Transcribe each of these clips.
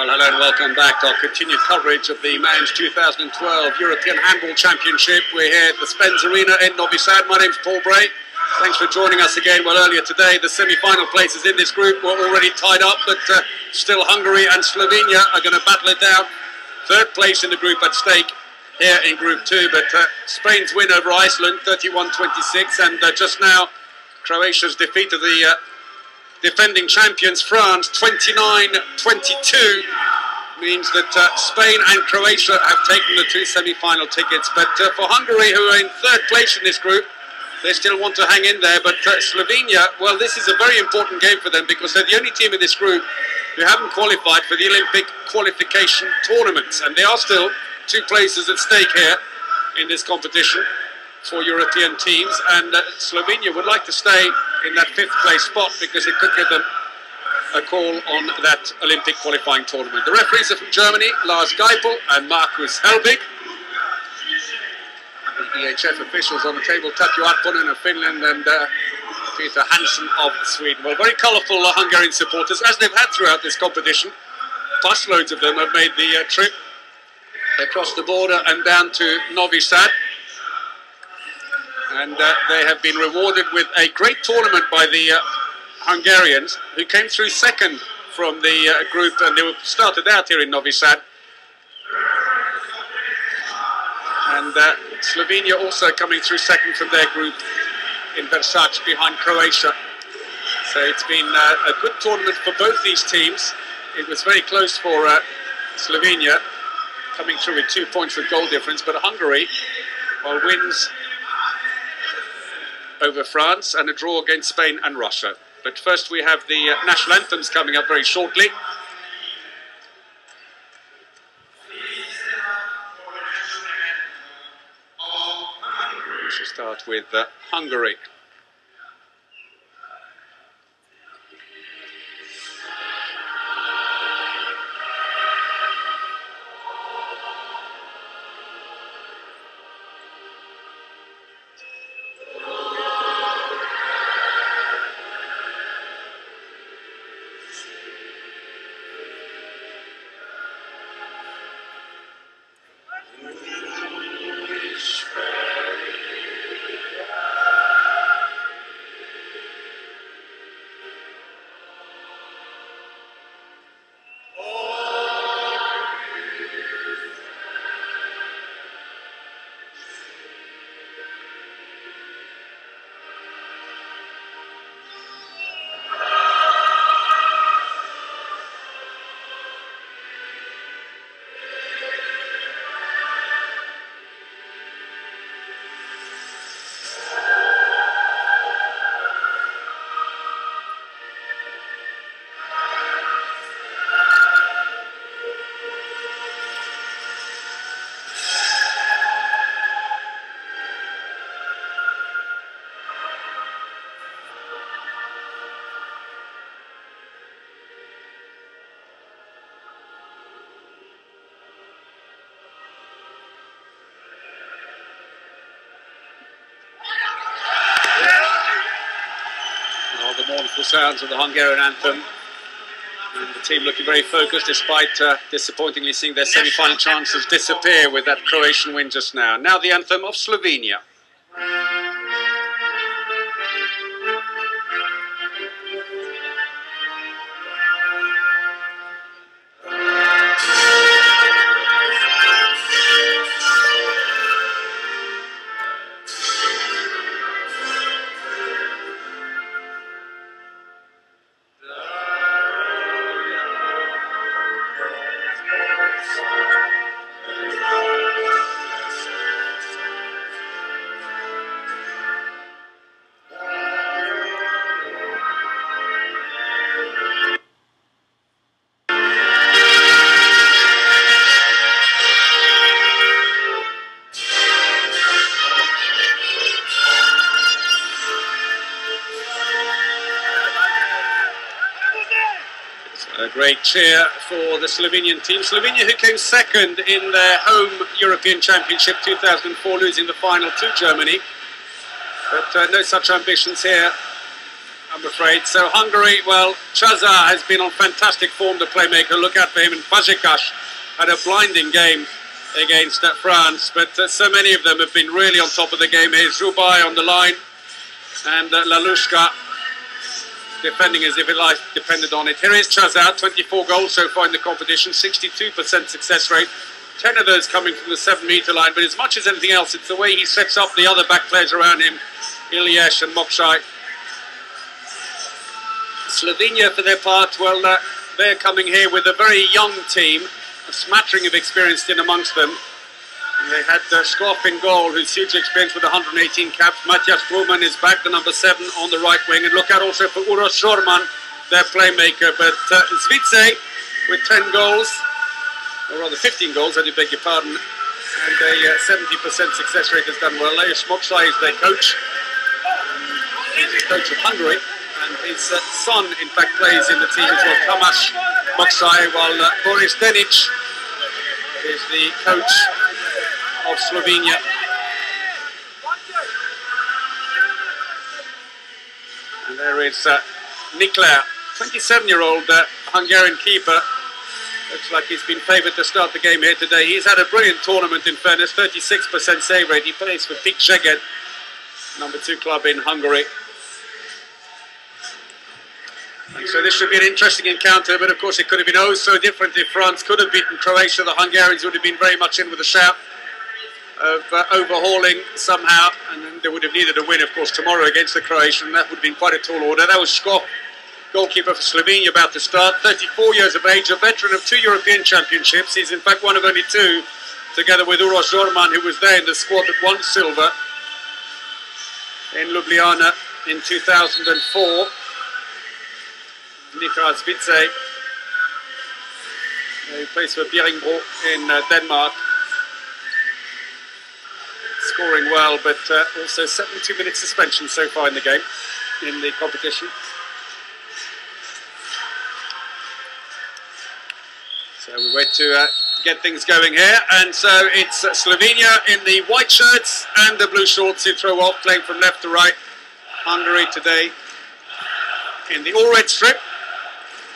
Well, hello and welcome back to our continued coverage of the Men's 2012 European Handball Championship. We're here at the Spence Arena in Novi Sad. My name's Paul Bray. Thanks for joining us again. Well, earlier today, the semi-final places in this group were already tied up, but still Hungary and Slovenia are going to battle it out. Third place in the group at stake here in Group 2, but Spain's win over Iceland, 31-26, and just now, Croatia's defeat of the defending champions France, 29-22, means that Spain and Croatia have taken the two semi-final tickets. But for Hungary, who are in third place in this group, they still want to hang in there. But Slovenia, well, this is a very important game for them because they're the only team in this group who haven't qualified for the Olympic qualification tournaments. And there are still two places at stake here in this competition for European teams, and Slovenia would like to stay in that fifth place spot because it could give them a call on that Olympic qualifying tournament. The referees are from Germany, Lars Geipel and Markus Helbig. The EHF officials on the table, Tapio Arponen of Finland and Peter Hansen of Sweden. Well, very colourful Hungarian supporters, as they've had throughout this competition. Busloads of them have made the trip across the border and down to Novi Sad. And they have been rewarded with a great tournament by the Hungarians, who came through second from the group, and they started out here in Novi Sad. And Slovenia also coming through second from their group in Versace behind Croatia. So it's been a good tournament for both these teams. It was very close for Slovenia, coming through with 2 points with goal difference, but Hungary, well, wins over France and a draw against Spain and Russia. But first we have the national anthems coming up very shortly. We shall start with Hungary. The mournful sounds of the Hungarian anthem, and the team looking very focused despite disappointingly seeing their semi-final chances disappear with that Croatian win just now. Now the anthem of Slovenia. A great cheer for the Slovenian team. Slovenia, who came second in their home European Championship 2004, losing the final to Germany. But no such ambitions here I'm afraid. So Hungary, well, Chaza has been on fantastic form, the playmaker. Look out for him. And Fazekas had a blinding game against France. But so many of them have been really on top of the game. Here's Zubai on the line. And Lalushka defending as if it life depended on it. Here is Chaza, 24 goals so far in the competition, 62% success rate. 10 of those coming from the 7-metre line. But as much as anything else, it's the way he sets up the other back players around him, EHF and Mokszai. Slovenia, for their part, well, they're coming here with a very young team, a smattering of experience in amongst them. And they had Skov in goal, who's hugely experienced with 118 caps. Matthias Bruman is back, the number 7 on the right wing. And look out also for Uroš Zorman, their playmaker. But Zvice with 10 goals, or rather 15 goals, I do beg your pardon. And a 70% success rate has done well. Lajos Mokszai is their coach. He's the coach of Hungary. And his son, in fact, plays in the team as well, Tomasz Mokszai, while Boris Denic is the coach of Slovenia. And there is Nikla, 27-year-old Hungarian keeper. Looks like he's been favoured to start the game here today. He's had a brilliant tournament, in fairness, 36% save rate. He plays for Pik Szeged, number 2 club in Hungary. And so this should be an interesting encounter, but of course it could have been oh so different if France could have beaten Croatia. The Hungarians would have been very much in with a shout of overhauling somehow, and then they would have needed a win, of course, tomorrow against the Croatian. That would have been quite a tall order. That was Skov, goalkeeper for Slovenia, about to start. 34 years of age, a veteran of 2 European Championships. He's in fact one of only 2, together with Uroš Zorman, who was there in the squad that won silver in Ljubljana in 2004. Niklas Zvice, who plays for Bjerringbro in Denmark. Scoring well, but also 72-minute suspension so far in the game, in the competition. So we wait to get things going here. And so it's Slovenia in the white shirts and the blue shorts who throw off, playing from left to right. Hungary today in the all-red strip.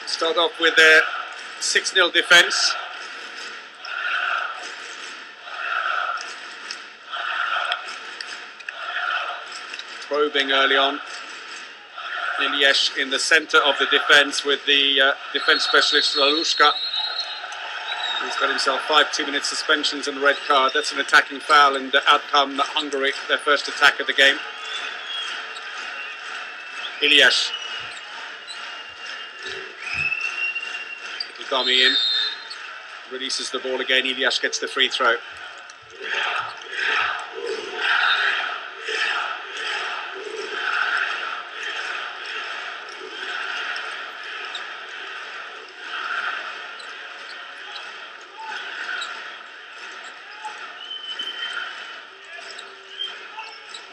Start off with their 6-0 defence. Probing early on. EHF in the centre of the defence with the defence specialist Lalushka. He's got himself 5 2-minute suspensions and a red card. That's an attacking foul, and outcome Hungary, their first attack of the game. EHF. Gami in, releases the ball again. EHF gets the free throw.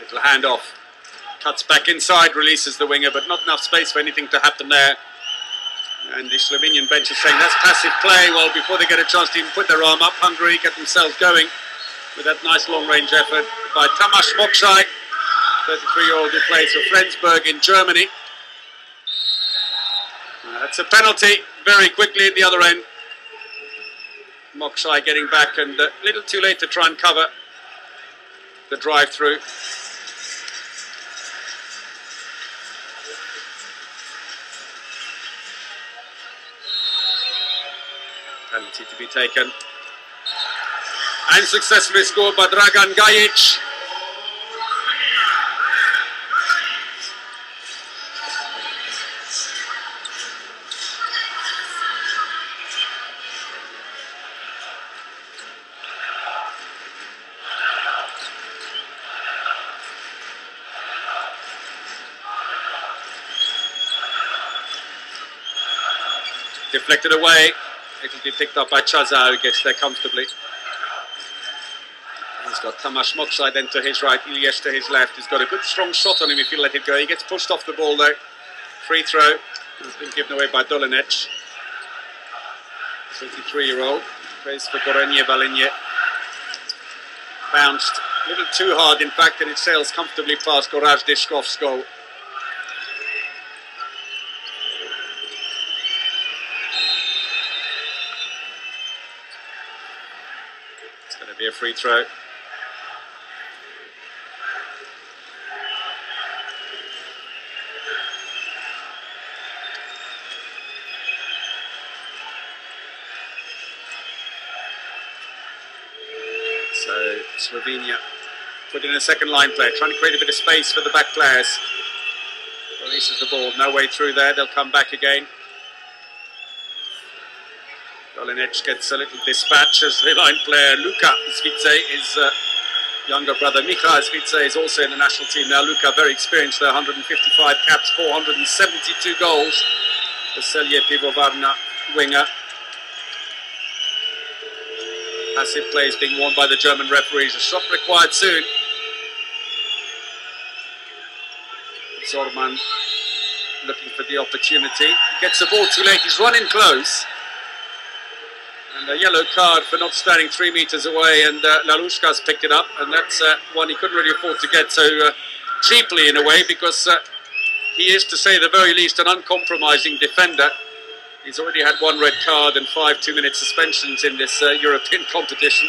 Little handoff, cuts back inside, releases the winger, but not enough space for anything to happen there. And the Slovenian bench is saying that's passive play. Well, before they get a chance to even put their arm up, Hungary get themselves going with that nice long-range effort by Tomasz Mokszai, 33-year-old who plays for Flensburg in Germany. That's a penalty very quickly at the other end. Mokszai getting back, and a little too late to try and cover the drive-through. Penalty to be taken. And successfully scored by Dragan Gajic. Deflected away. It will be picked up by Chaza, who gets there comfortably. He's got Tomasz Mokszai then to his right, EHF to his left. He's got a good strong shot on him if you let it go. He gets pushed off the ball though. Free throw. It's been given away by Dolenec. 23-year-old. Plays for Gorenje Velenje. Bounced a little too hard, in fact, and it sails comfortably past Gorazde Skov's goal. Be a free throw. So Slovenia put in a second line player, trying to create a bit of space for the back players. Releases the ball, no way through there, they'll come back again. Dolinic gets a little dispatch as the line player Luka Svice, his younger brother Micha Svice is also in the national team now. Luka, very experienced there, 155 caps, 472 goals. Veselje Pivovarna winger. Passive play is being won by the German referees. A shot required soon. Zorman looking for the opportunity. Gets the ball too late. He's running close. And a yellow card for not standing 3 meters away. And Lalushka's picked it up. And that's one he couldn't really afford to get so cheaply in a way, because he is, to say the very least, an uncompromising defender. He's already had 1 red card and 5 2-minute suspensions in this European competition.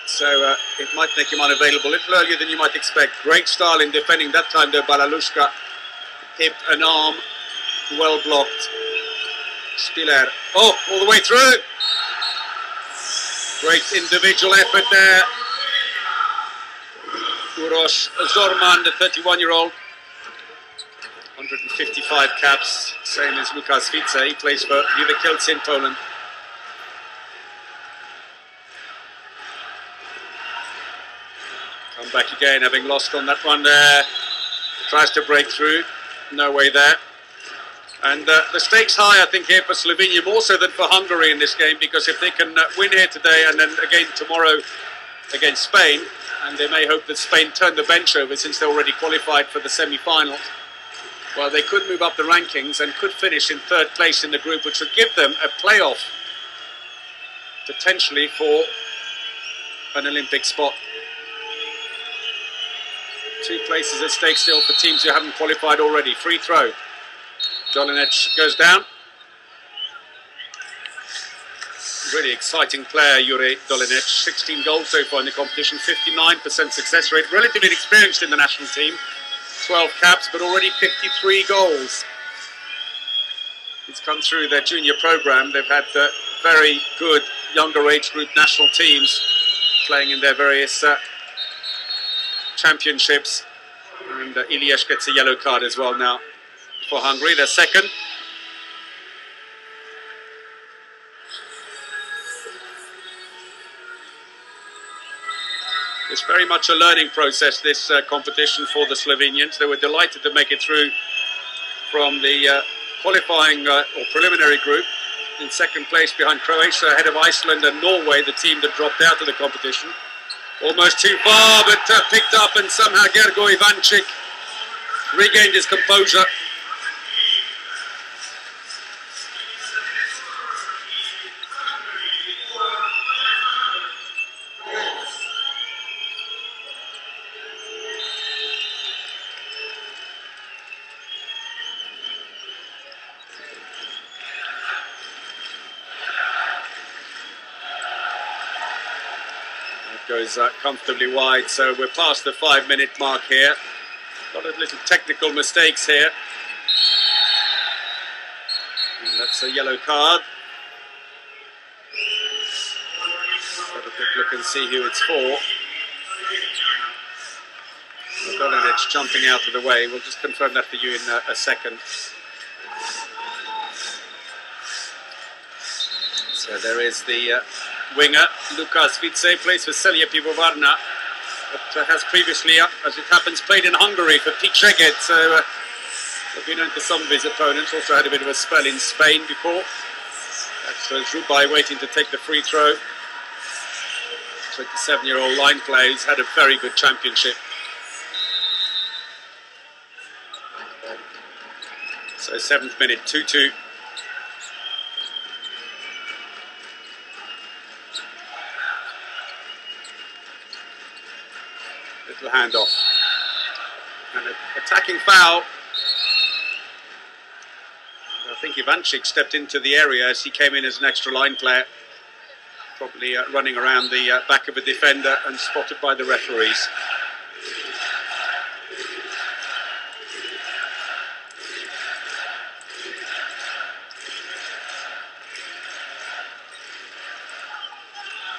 So it might make him unavailable a little earlier than you might expect. Great style in defending that time though, Balalushka. Hip and arm, well blocked. Spiller, oh, all the way through. Great individual effort there. Uroš Zorman, the 31-year-old. 155 caps, same as Lukas Svice. He plays for Juve Kielce in Poland. Come back again, having lost on that one there. Tries to break through, no way there. And the stakes high, I think, here for Slovenia, more so than for Hungary in this game, because if they can win here today and then again tomorrow against Spain, and they may hope that Spain turn the bench over since they're already qualified for the semi-finals, well, they could move up the rankings and could finish in 3rd place in the group, which would give them a playoff, potentially, for an Olympic spot. 2 places at stake still for teams who haven't qualified already. Free throw. Dolinic goes down. Really exciting player, Jure Dolinic. 16 goals so far in the competition, 59% success rate. Relatively inexperienced in the national team. 12 caps, but already 53 goals. He's come through their junior program. They've had very good younger age group national teams playing in their various championships. And Ilyich gets a yellow card as well now for Hungary, their second. It's very much a learning process, this competition for the Slovenians. They were delighted to make it through from the qualifying or preliminary group in 2nd place behind Croatia, ahead of Iceland and Norway, the team that dropped out of the competition. Almost too far, but picked up, and somehow Gergo Ivanchik regained his composure. Goes comfortably wide, so we're past the 5-minute mark here. Got a little technical mistakes here. And that's a yellow card. Have a quick look and see who it's for. Dolinic jumping out of the way. We'll just confirm that for you in a second. So there is the winger, Lukas Svice, plays for Veselje Pivovarna, but has previously, as it happens, played in Hungary for Pičeget, so has been known to some of his opponents. Also had a bit of a spell in Spain before. That's Zhubai waiting to take the free throw. 27-year-old line player who's had a very good championship. So 7th minute, 2-2. Little handoff. And an attacking foul. I think Ivanchik stepped into the area as he came in as an extra line player. probably running around the back of a defender and spotted by the referees.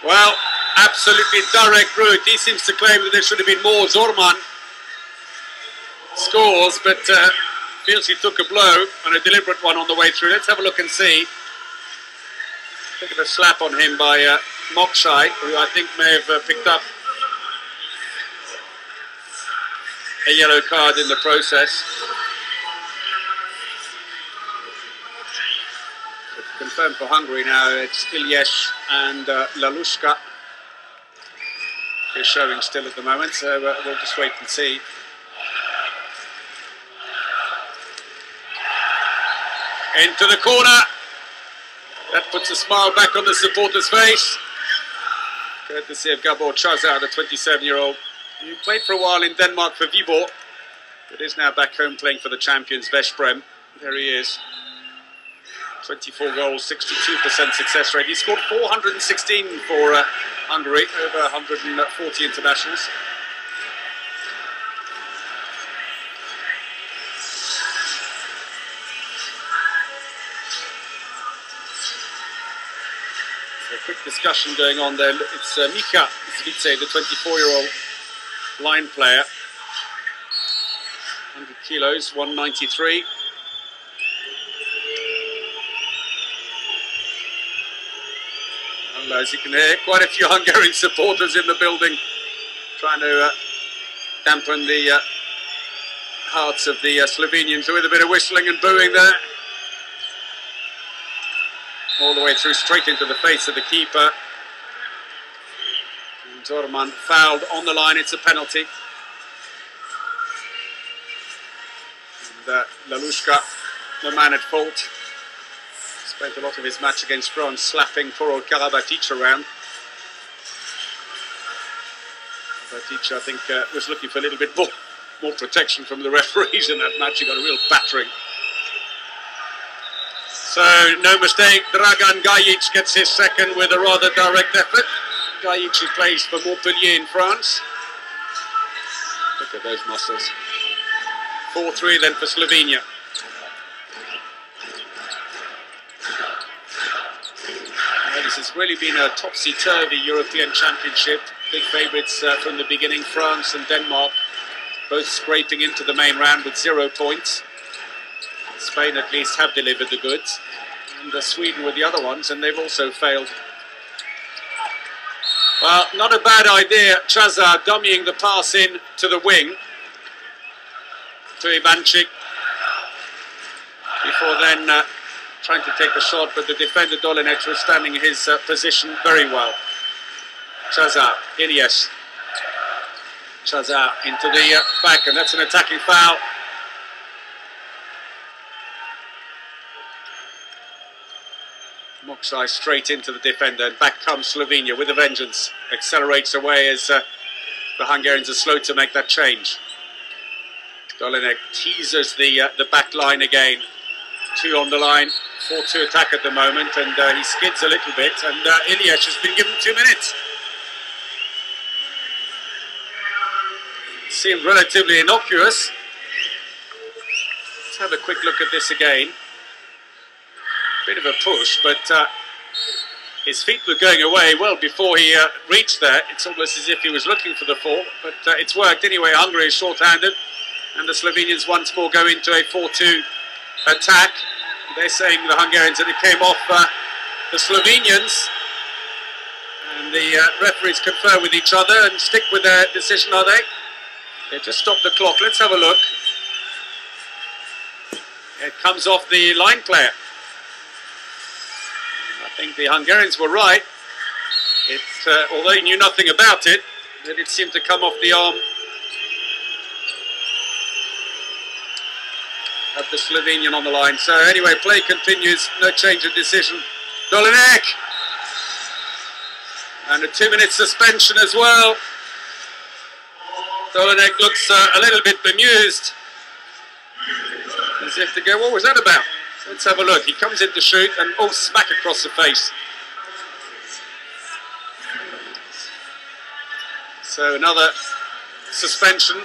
Well, absolutely direct route. He seems to claim that there should have been more. Zorman scores, but feels he took a blow and a deliberate one on the way through. Let's have a look and see. Look at a slap on him by Mokshai, who I think may have picked up a yellow card in the process. Confirmed for Hungary now, it's EHF and Lalushka is showing still at the moment, so we'll just wait and see. Into the corner. That puts a smile back on the supporter's face. Courtesy of Gabor Chazar, the 27-year-old. He played for a while in Denmark for Viborg, but is now back home playing for the champions Veszprém. There he is. 24 goals, 62% success rate. He scored 416 for Hungary, over 140 internationals. So a quick discussion going on there. It's Micha Zvice, the 24-year-old line player. 100 kilos, 193. As you can hear, quite a few Hungarian supporters in the building trying to dampen the hearts of the Slovenians with a bit of whistling and booing there. All the way through, straight into the face of the keeper. And Zorman fouled on the line, it's a penalty. And Lalushka, the man at fault. Spent a lot of his match against France slapping poor old Karabatic around. Karabatic, I think, was looking for a little bit more protection from the referees in that match. He got a real battering. So, no mistake, Dragan Gajic gets his second with a rather direct effort. Gajic, who plays for Montpellier in France. Look at those muscles. 4-3 then for Slovenia. This has really been a topsy-turvy European Championship. Big favourites from the beginning, France and Denmark, both scraping into the main round with 0 points. Spain at least have delivered the goods. And Sweden were the other ones, and they've also failed. Well, not a bad idea. Chazar dummying the pass in to the wing to Ivanchik. Before then trying to take the shot, but the defender Dolinec was standing his position very well. Chazar, EHF. Chazar into the back, and that's an attacking foul. Mokshai straight into the defender, and back comes Slovenia with a vengeance. Accelerates away as the Hungarians are slow to make that change. Dolinec teasers the back line again. 2 on the line, 4-2 attack at the moment, and he skids a little bit, and EHF has been given 2 minutes. Seemed relatively innocuous. Let's have a quick look at this again. Bit of a push, but his feet were going away well before he reached there. It's almost as if he was looking for the fall, but it's worked anyway. Hungary is short-handed, and the Slovenians once more go into a 4-2 attack. They're saying, the Hungarians, that it came off the Slovenians, and the referees confer with each other and stick with their decision, are they? They just stopped the clock. Let's have a look. It comes off the line player. I think the Hungarians were right. Although he knew nothing about it, that it seemed to come off the arm of the Slovenian on the line. So anyway, play continues, no change of decision. Dolinec! And a 2-minute suspension as well. Dolinec looks a little bit bemused. As if to go, what was that about? So let's have a look. He comes in to shoot and smack across the face. So another suspension,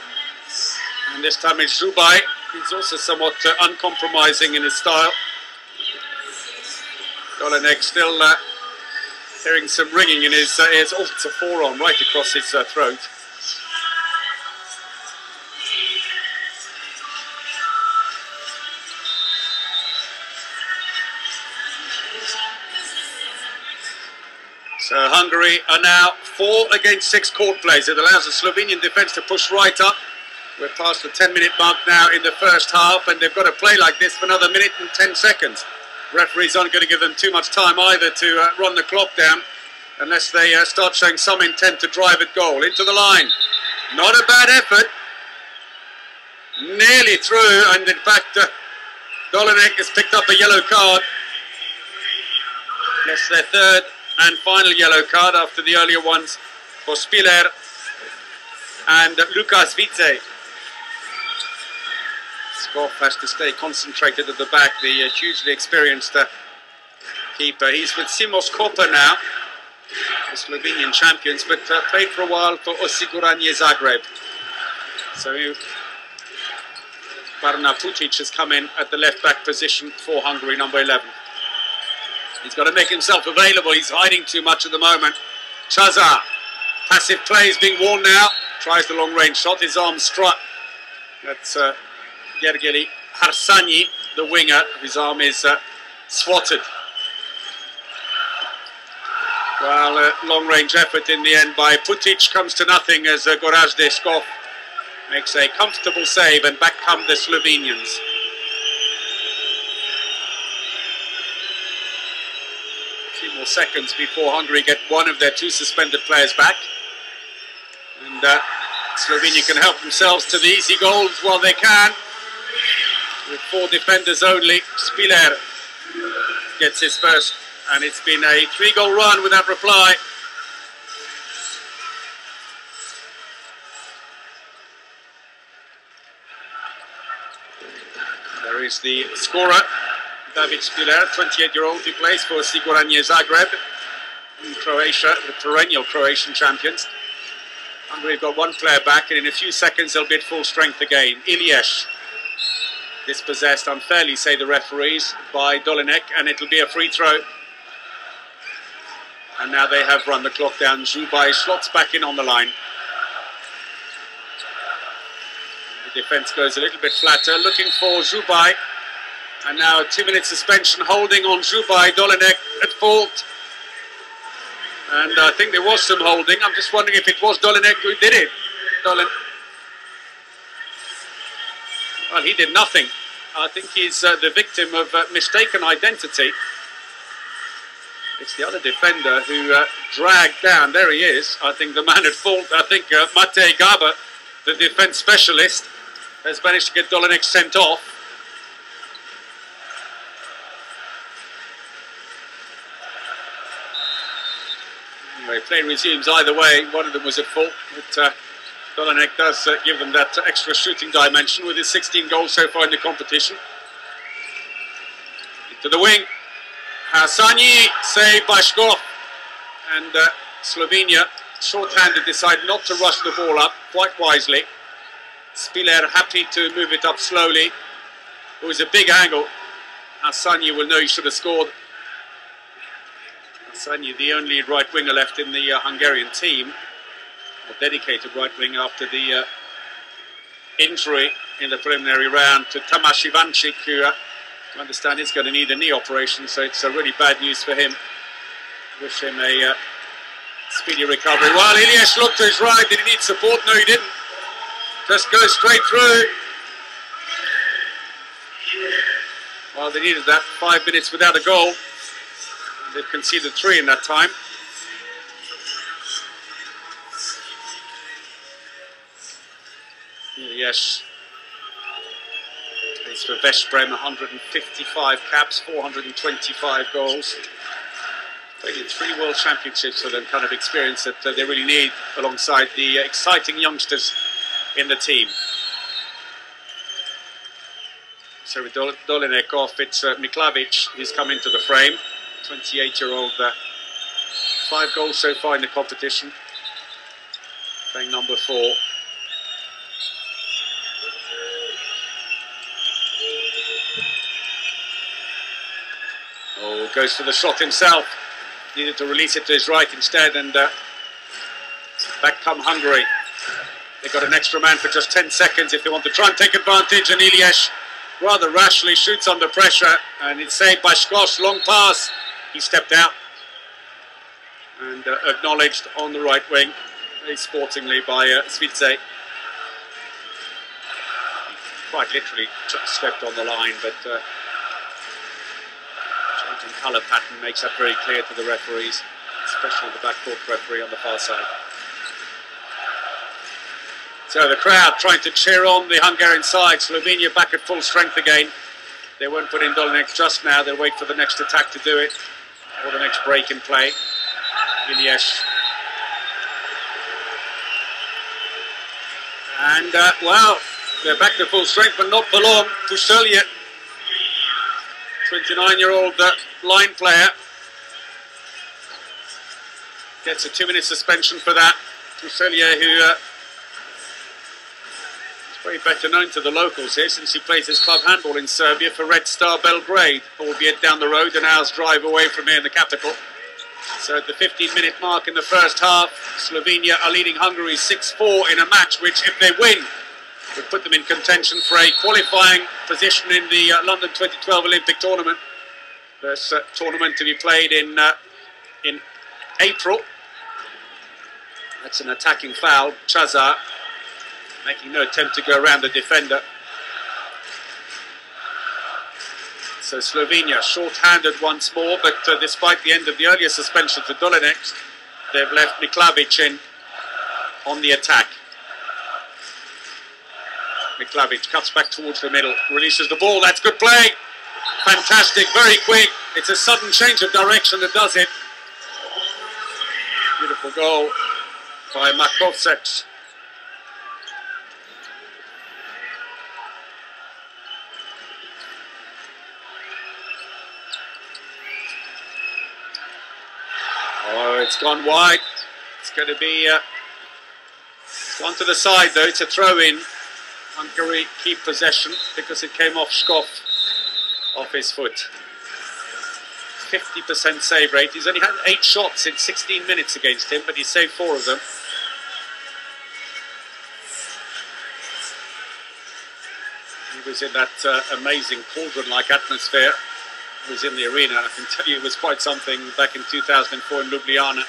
and this time it's Zubaj. He's also somewhat uncompromising in his style. Dolenek still hearing some ringing in his ears. Oh, it's a forearm right across his throat. So Hungary are now 4 against 6 court plays. It allows the Slovenian defence to push right up. We're past the 10-minute mark now in the first half, and they've got to play like this for another minute and 10 seconds. Referees aren't going to give them too much time either to run the clock down, unless they start showing some intent to drive at goal. Into the line. Not a bad effort. Nearly through, and in fact, Dolenek has picked up a yellow card. That's their third and final yellow card after the earlier ones for Spiller and Lukas Vice. Skov has to stay concentrated at the back, the hugely experienced keeper. He's with Simos Koper now, the Slovenian champions, but played for a while for Osiguranje Zagreb. So Barna Putic has come in at the left-back position for Hungary, number 11. He's got to make himself available. He's hiding too much at the moment. Chaza, passive play is being worn now. Tries the long-range shot. His arm struck. That's Gergely Harsani, the winger. His arm is swatted. Well, long-range effort in the end by Putic comes to nothing as Gorazde Skov makes a comfortable save, and back come the Slovenians. More seconds before Hungary get one of their 2 suspended players back, and Slovenia can help themselves to the easy goals while they can with 4 defenders only. Spiller gets his first, and it's been a 3-goal run without reply. There is the scorer, David Spiller, 28-year-old, who plays for Osiguranje Zagreb in Croatia, the perennial Croatian champions. Hungary have got 1 player back, and in a few seconds they'll be at full strength again. Ilyes, dispossessed unfairly, say the referees, by Dolenek, and it'll be a free throw. And now they have run the clock down. Zubaj slots back in on the line. The defence goes a little bit flatter, looking for Zubaj. And now a 2-minute suspension holding on Zubaj. Dolenek at fault. And I think there was some holding. I'm just wondering if it was Dolenek who did it. Well, he did nothing. I think he's the victim of mistaken identity. It's the other defender who dragged down. There he is. I think the man at fault. I think Matej Gaba, the defence specialist, has managed to get Dolenek sent off. Anyway, play resumes either way. One of them was at fault, but Dolenek does give them that extra shooting dimension with his 16 goals so far in the competition. Into the wing. Harsani, saved by Skov. And Slovenia, short-handed, decide not to rush the ball up quite wisely. Spiller happy to move it up slowly. It was a big angle. Harsani will know he should have scored. Harsani, the only right winger left in the Hungarian team, a dedicated right winger after the injury in the preliminary round to Tamas Ivanchik, who I understand is going to need a knee operation, so it's really bad news for him. Wish him a speedy recovery. Well, Ilyes looked to his right. Did he need support? No, he didn't. Just go straight through. Well, they needed that. 5 minutes without a goal. They've conceded 3 in that time. Yes. Plays for Veszprem, 155 caps, 425 goals. Played in 3 World Championships for them, kind of experience that they really need alongside the exciting youngsters in the team. So with Dolenek off, it's Miklavic who's come into the frame. 28-year-old, 5 goals so far in the competition. playing number 4. Oh, goes for the shot himself. Needed to release it to his right instead, and back come Hungary. They got an extra man for just 10 seconds if they want to try and take advantage, and EHF rather rashly shoots under pressure, and it's saved by Skos. Long pass. He stepped out and acknowledged on the right wing, very sportingly by Svitze. Quite literally stepped on the line, but changing colour pattern makes that very clear to the referees, especially the backcourt referee on the far side. So the crowd trying to cheer on the Hungarian side. Slovenia back at full strength again. They won't put in Dolinek just now. They'll wait for the next attack to do it, or the next break in play. EHF. And, well, they're back to full strength, but not for long. Pušelje, 29-year-old line player, gets a 2-minute suspension for that. Pušelje, who very better known to the locals here, since he plays his club handball in Serbia for Red Star Belgrade, albeit down the road, an hour's drive away from here in the capital. So at the 15-minute mark in the first half, Slovenia are leading Hungary 6-4 in a match which, if they win, would put them in contention for a qualifying position in the London 2012 Olympic tournament. This tournament to be played in April. That's an attacking foul. Chazar making no attempt to go around the defender. So Slovenia short-handed once more, but despite the end of the earlier suspension for Dolinek, they've left Miklavic in on the attack. Miklavic cuts back towards the middle, releases the ball. That's good play. Fantastic, very quick. It's a sudden change of direction that does it. Beautiful goal by Makovsek. Oh, it's gone wide. It's going to be it's gone to the side though. It's a throw-in. Hungary keep possession because it came off Skov, off his foot. 50% save rate. He's only had 8 shots in 16 minutes against him, but he saved 4 of them. He was in that amazing cauldron-like atmosphere. He was in the arena, and I can tell you it was quite something back in 2004 in Ljubljana,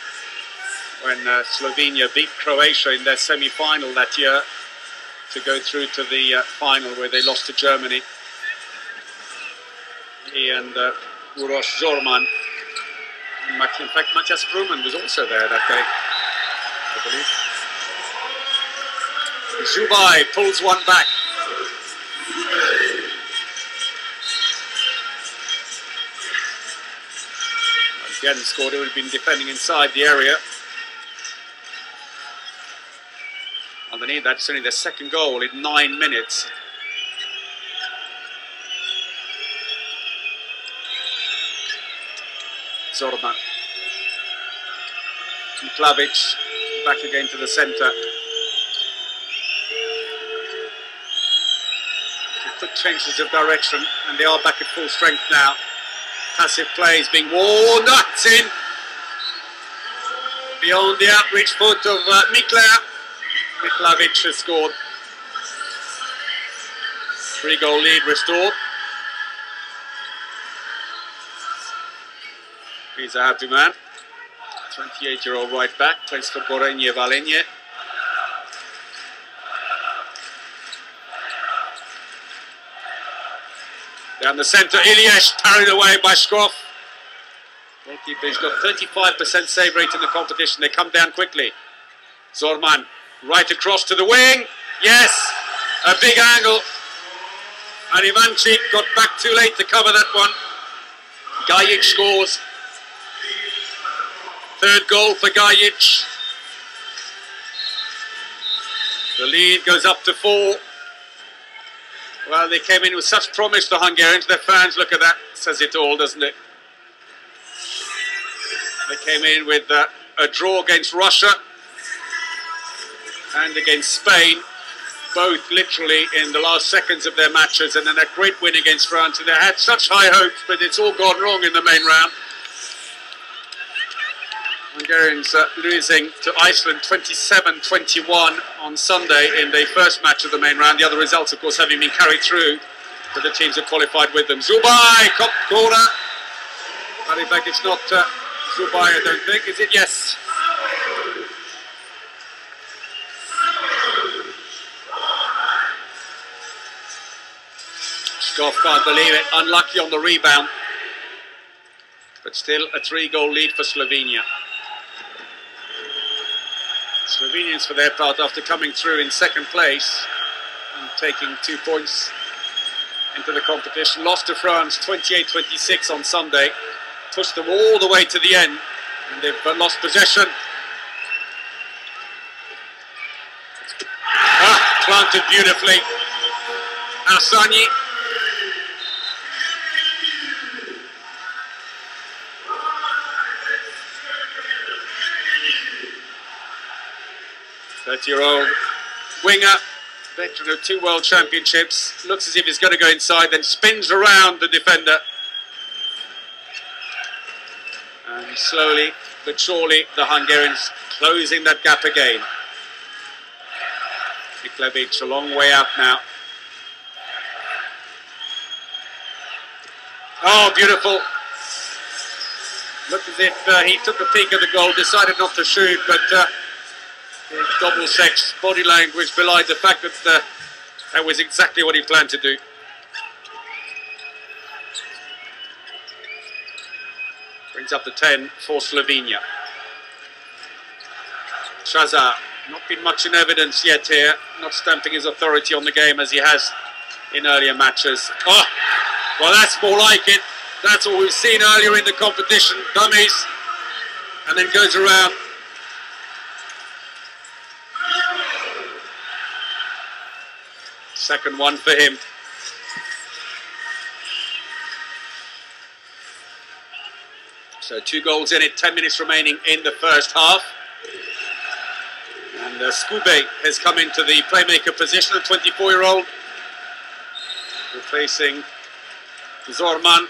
when Slovenia beat Croatia in their semi-final that year to go through to the final, where they lost to Germany. He and Uroš Zorman. In fact, Matthias Fruman was also there that day, I believe. Zubaj pulls one back. If he hadn't scored, he would have been defending inside the area. Underneath that, it's only their second goal in 9 minutes. Zorman. Miklavic back again to the centre. Quick changes of direction, and they are back at full strength now. Passive plays being worn. That's in. Beyond the outreach foot of Mikla. Miklavic has scored. 3-goal lead restored. He's a happy man. 28-year-old right back, plays for Gorenje Velenje. Down the centre, EHF carried away by Skov. Goalkeeper's got 35% save rate in the competition. They come down quickly. Zorman right across to the wing. Yes, a big angle. And Ivancic got back too late to cover that one. Gajic scores. 3rd goal for Gajic. The lead goes up to 4. Well, they came in with such promise, the Hungarians. Their fans, look at that, says it all, doesn't it? They came in with a draw against Russia. and against Spain, both literally in the last seconds of their matches, and then a great win against France. And they had such high hopes, but it's all gone wrong in the main round. Hungarians losing to Iceland 27-21 on Sunday in the first match of the main round. The other results, of course, having been carried through, but the teams have qualified with them. Zubai, top corner. But in fact, it's not Zubai, I don't think. Is it? Yes. Skov can't believe it. Unlucky on the rebound. But still a 3-goal lead for Slovenia. Slovenians, for their part, after coming through in second place and taking 2 points into the competition, lost to France 28-26 on Sunday, pushed them all the way to the end, and they've lost possession. Planted beautifully. Asani. Thirty-year-old winger, veteran of 2 World Championships, looks as if he's going to go inside, then spins around the defender. And slowly but surely the Hungarians closing that gap again. Miklevic a long way out now. Oh, beautiful. Looked as if he took a peek at the goal, decided not to shoot, but his double sex body language belied the fact that that was exactly what he planned to do. Brings up the 10 for Slovenia. Chazar, not been much in evidence yet here, not stamping his authority on the game as he has in earlier matches. Oh, well, that's more like it. That's what we've seen earlier in the competition. Dummies, and then goes around. Second one for him. So 2 goals in it, 10 minutes remaining in the first half. And Skube has come into the playmaker position, a 24-year-old, replacing Zorman.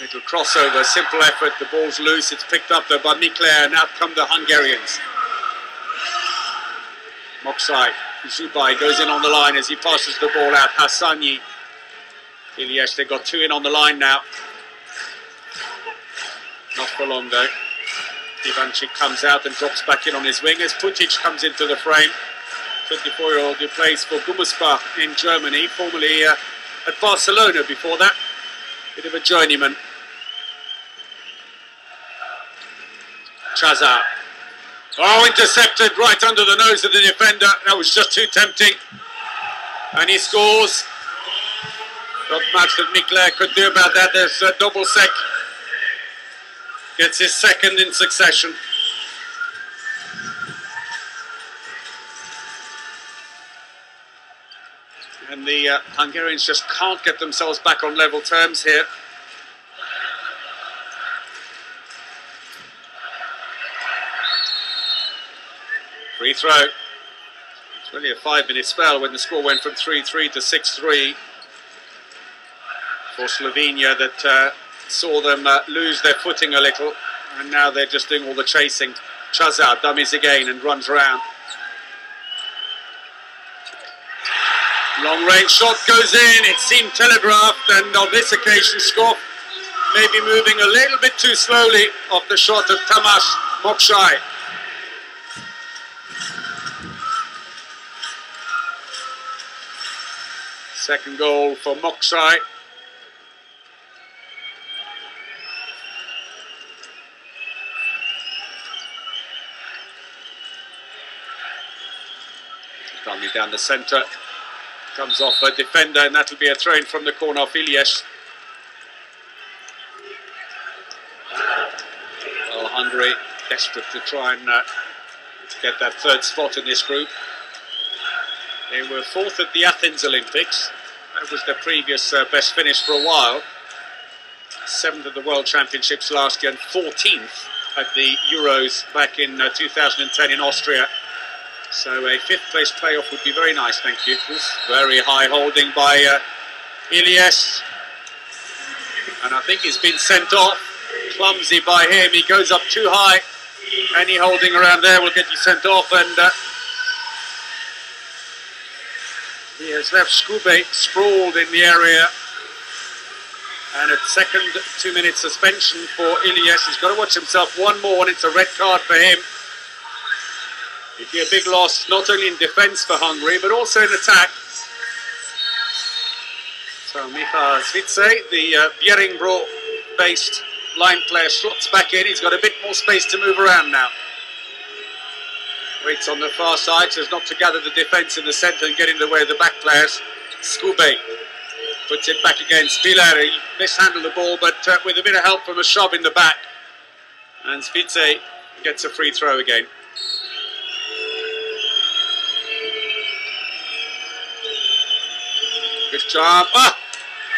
Little crossover, simple effort, the ball's loose, it's picked up though by Mikler, and out come the Hungarians. Moksai, Zubai goes in on the line as he passes the ball out. Hassani, Ilyes, they've got 2 in on the line now. Not for long though. Ivanchik comes out and drops back in on his wing as Putic comes into the frame. 24-year-old who plays for Gummersbach in Germany, formerly at Barcelona before that. Bit of a journeyman. Chazar. Oh, intercepted right under the nose of the defender. That was just too tempting. And he scores. Not much that Mikler could do about that. There's a double sec. Gets his second in succession. And the Hungarians just can't get themselves back on level terms here. Free throw. It's really a 5-minute spell when the score went from 3-3 to 6-3 for Slovenia that saw them lose their footing a little, and now they're just doing all the chasing. Chazar dummies again and runs around. Long range shot goes in, it seemed telegraphed, and on this occasion Skov maybe moving a little bit too slowly off the shot of Tamas Moksai. Second goal for Moksai. Dummy down the centre. Comes off a defender, and that'll be a throw-in from the corner of Ilyes. Well, Hungary desperate to try and get that third spot in this group. They were 4th at the Athens Olympics. That was their previous best finish for a while. 7th at the World Championships last year and 14th at the Euros back in 2010 in Austria. So a 5th place playoff would be very nice, thank you. Very high holding by Ilyes. And I think he's been sent off. Clumsy by him, he goes up too high. Any holding around there will get you sent off, and he has left Skube sprawled in the area. And a second 2-minute suspension for Ilyes. He's got to watch himself one more, and it's a red card for him. It'd be a big loss, not only in defence for Hungary, but also in attack. So Michal Svice, the Bjerringbro-based line player, slots back in. He's got a bit more space to move around now. Waits on the far side so as not to gather the defence in the centre and get in the way of the back players. Skube puts it back again. Spiller, he mishandled the ball, but with a bit of help from a shove in the back. And Svice gets a free throw again. Good job. Ah!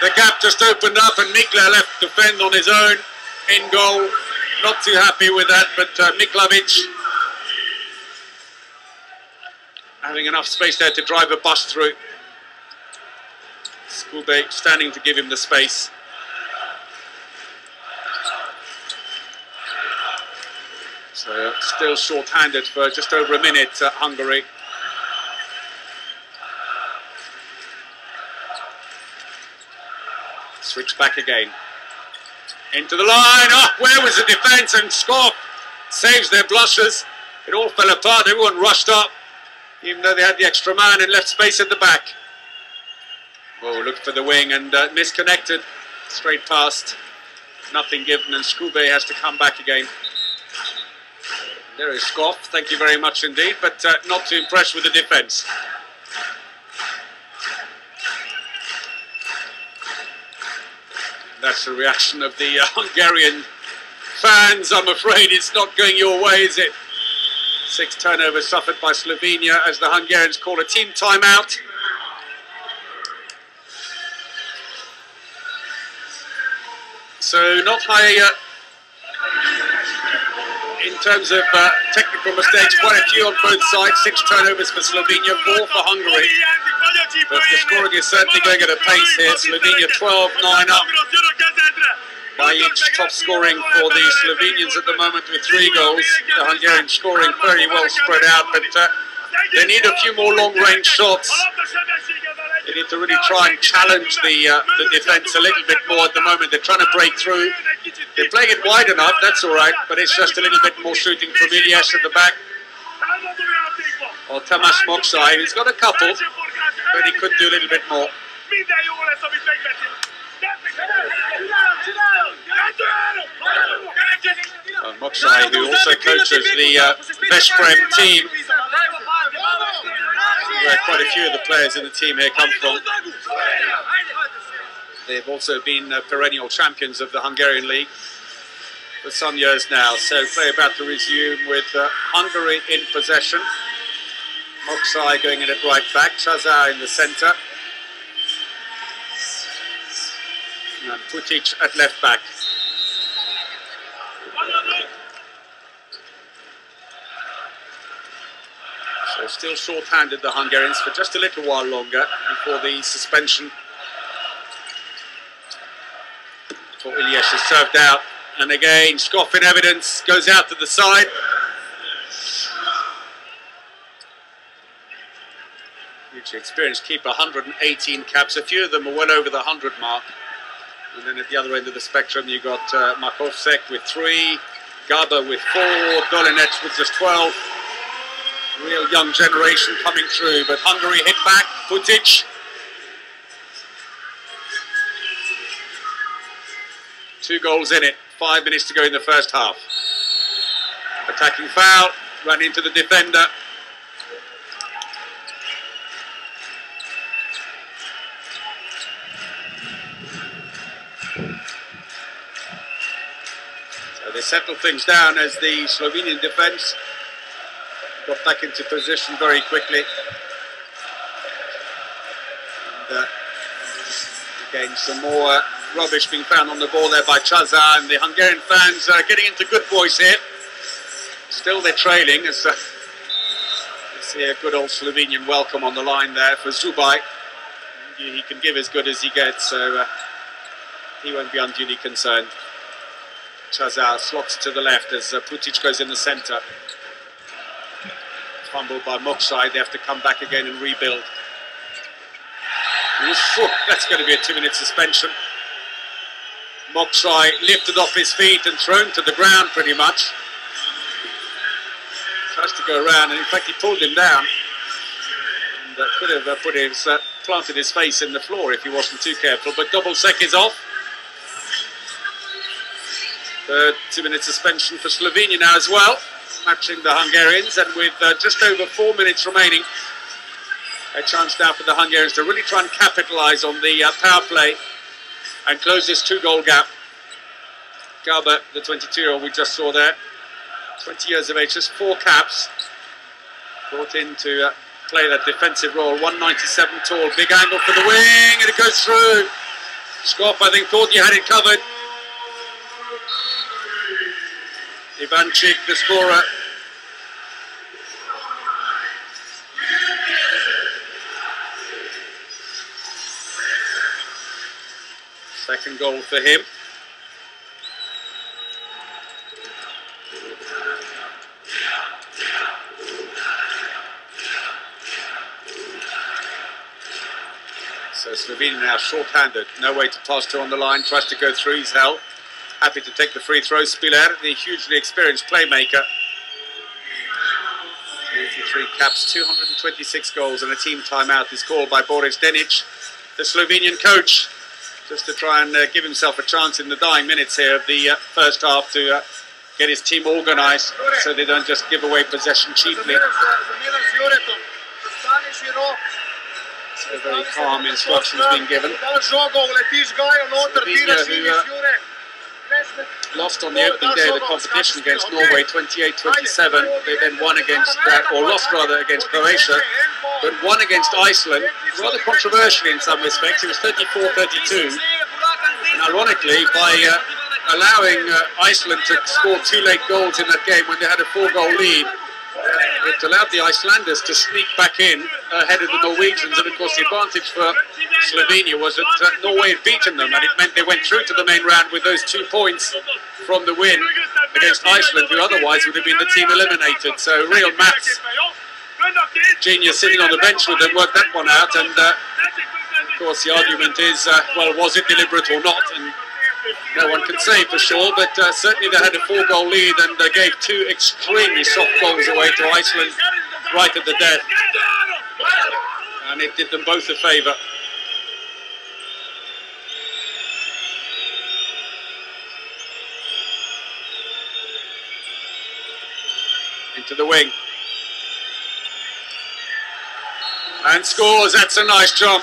The gap just opened up and Mikla left to fend on his own in goal. Not too happy with that, but Miklavic having enough space there to drive a bus through. Skube standing to give him the space. So still short-handed for just over a minute, Hungary. Switch back again. Into the line. Oh, where was the defence? And Skov saves their blushes. It all fell apart. Everyone rushed up, even though they had the extra man and left space at the back. Oh, looked for the wing and misconnected. Straight past. Nothing given, and Skube has to come back again. There is Skov. Thank you very much indeed, but not too impressed with the defence. That's the reaction of the Hungarian fans. I'm afraid it's not going your way, is it? 6 turnovers suffered by Slovenia as the Hungarians call a team timeout. So not high in terms of technical mistakes, quite a few on both sides. 6 turnovers for Slovenia, 4 for Hungary. But the scoring is certainly going at a pace here. Slovenia 12-9 up by each, top scoring for the Slovenians at the moment with 3 goals. The Hungarians scoring very well spread out, but they need a few more long-range shots. They need to really try and challenge the defence a little bit more at the moment. They're trying to break through. They're playing it wide enough, that's all right, but it's just a little bit more shooting from Ilyes at the back. Or Tamás Moksai, who's got a couple, but he could do a little bit more. Moksai, who also coaches the Veszprém team, where quite a few of the players in the team here come from. They've also been perennial champions of the Hungarian league for some years now. So play about to resume with Hungary in possession. Moksai going in at right back, Chazar in the centre, and Putic at left back. So still short-handed, the Hungarians, for just a little while longer before the suspension for Ilyes is served out. And again, Skov in evidence, goes out to the side. Hugely experienced keeper, 118 caps. A few of them are well over the 100 mark. And then at the other end of the spectrum, you've got Makovsek with 3, Gaba with 4, Dolinec with just 12. Real young generation coming through, but Hungary hit back. Putic. Two goals in it. 5 minutes to go in the first half. Attacking foul. Ran into the defender. So they settle things down as the Slovenian defence got back into position very quickly. And again, some more rubbish being found on the ball there by Chaza, and the Hungarian fans getting into good voice here. Still they're trailing as you see a good old Slovenian welcome on the line there for Zubai. He can give as good as he gets, so he won't be unduly concerned. Chaza slots to the left as Putic goes in the centre. Fumbled by Moksai, they have to come back again and rebuild. Oof, that's going to be a 2-minute suspension. Moksai lifted off his feet and thrown to the ground pretty much. Tries to go around, and in fact he pulled him down. And could have planted his face in the floor if he wasn't too careful, but Dobosek is off. Third 2-minute suspension for Slovenia now as well, matching the Hungarians, and with just over 4 minutes remaining, a chance now for the Hungarians to really try and capitalise on the power play and close this 2-goal gap. Galba, the 22-year-old we just saw there, 20 years of age, just 4 caps, brought in to play that defensive role. 197 tall, big angle for the wing, and it goes through. Skov, I think, thought you had it covered. Ivanchik, the scorer. Second goal for him. So Slovenia now short-handed, no way to pass to on the line, tries to go through, he's held. Happy to take the free throw. Spiller, the hugely experienced playmaker. 23 caps, 226 goals, and a team timeout is called by Boris Denic, the Slovenian coach, just to try and give himself a chance in the dying minutes here of the first half to get his team organised so they don't just give away possession cheaply. So very calm instructions being given. Slovenia, who lost on the opening day of the competition against Norway 28-27. They then won against, or lost rather, against Croatia, but won against Iceland, rather controversially in some respects. It was 34-32. And ironically, by allowing Iceland to score 2 late goals in that game when they had a 4-goal lead, it allowed the Icelanders to sneak back in ahead of the Norwegians, and of course the advantage for Slovenia was that Norway had beaten them, and it meant they went through to the main round with those 2 points from the win against Iceland, who otherwise would have been the team eliminated. So real maths genius sitting on the bench with them worked that one out, and of course the argument is, well, was it deliberate or not? And no one can say for sure, but certainly they had a 4-goal lead and gave 2 extremely soft goals away to Iceland right at the death. And it did them both a favour. Into the wing. And scores, that's a nice job.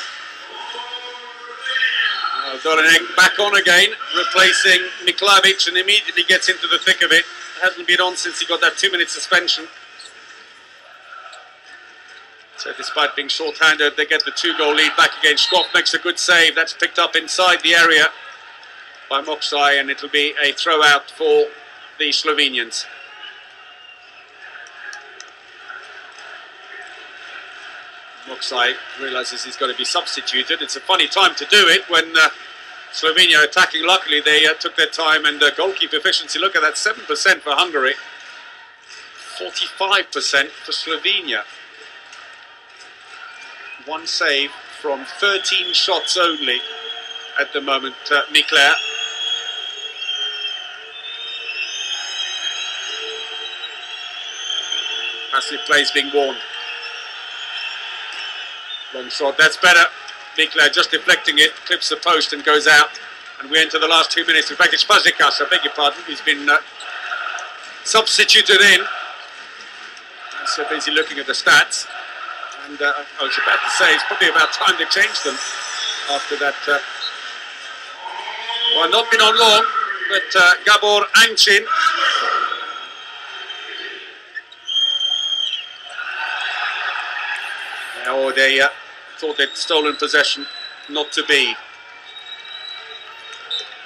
Dolinek back on again, replacing Miklavic, and immediately gets into the thick of it. Hasn't been on since he got that 2-minute suspension. So despite being short-handed, they get the 2-goal lead back again. Skov makes a good save. That's picked up inside the area by Moksai, and it'll be a throw-out for the Slovenians. Moksai realises he's got to be substituted. It's a funny time to do it when Slovenia are attacking. Luckily, they took their time, and goalkeeper efficiency, look at that, 7% for Hungary, 45% for Slovenia. 1 save from 13 shots only at the moment, Mikler. Passive plays being warned. Long shot, that's better. Mikler just deflecting it, clips the post and goes out. And we enter the last 2 minutes. In fact, it's Fazekas, I beg your pardon. He's been substituted in. I'm so busy looking at the stats. And I was about to say, it's probably about time to change them after that. Well, not been on long, but Gabor Anchin. Oh, they thought they'd stolen possession, not to be.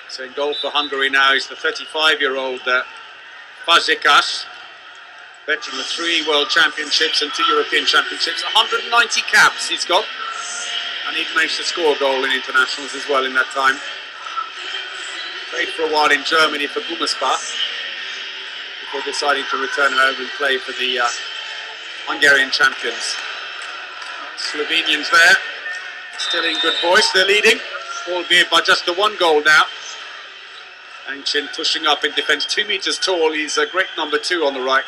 So in goal for Hungary now is the 35-year-old Fazekas, veteran of 3 World Championships and 2 European Championships. 190 caps he's got, and he managed to score a goal in internationals as well in that time. Played for a while in Germany for Gummersbach before deciding to return home and play for the Hungarian champions. Slovenians there, still in good voice, they're leading, albeit by just the 1 goal now. Anchin pushing up in defence, 2 metres tall, he's a great number 2 on the right.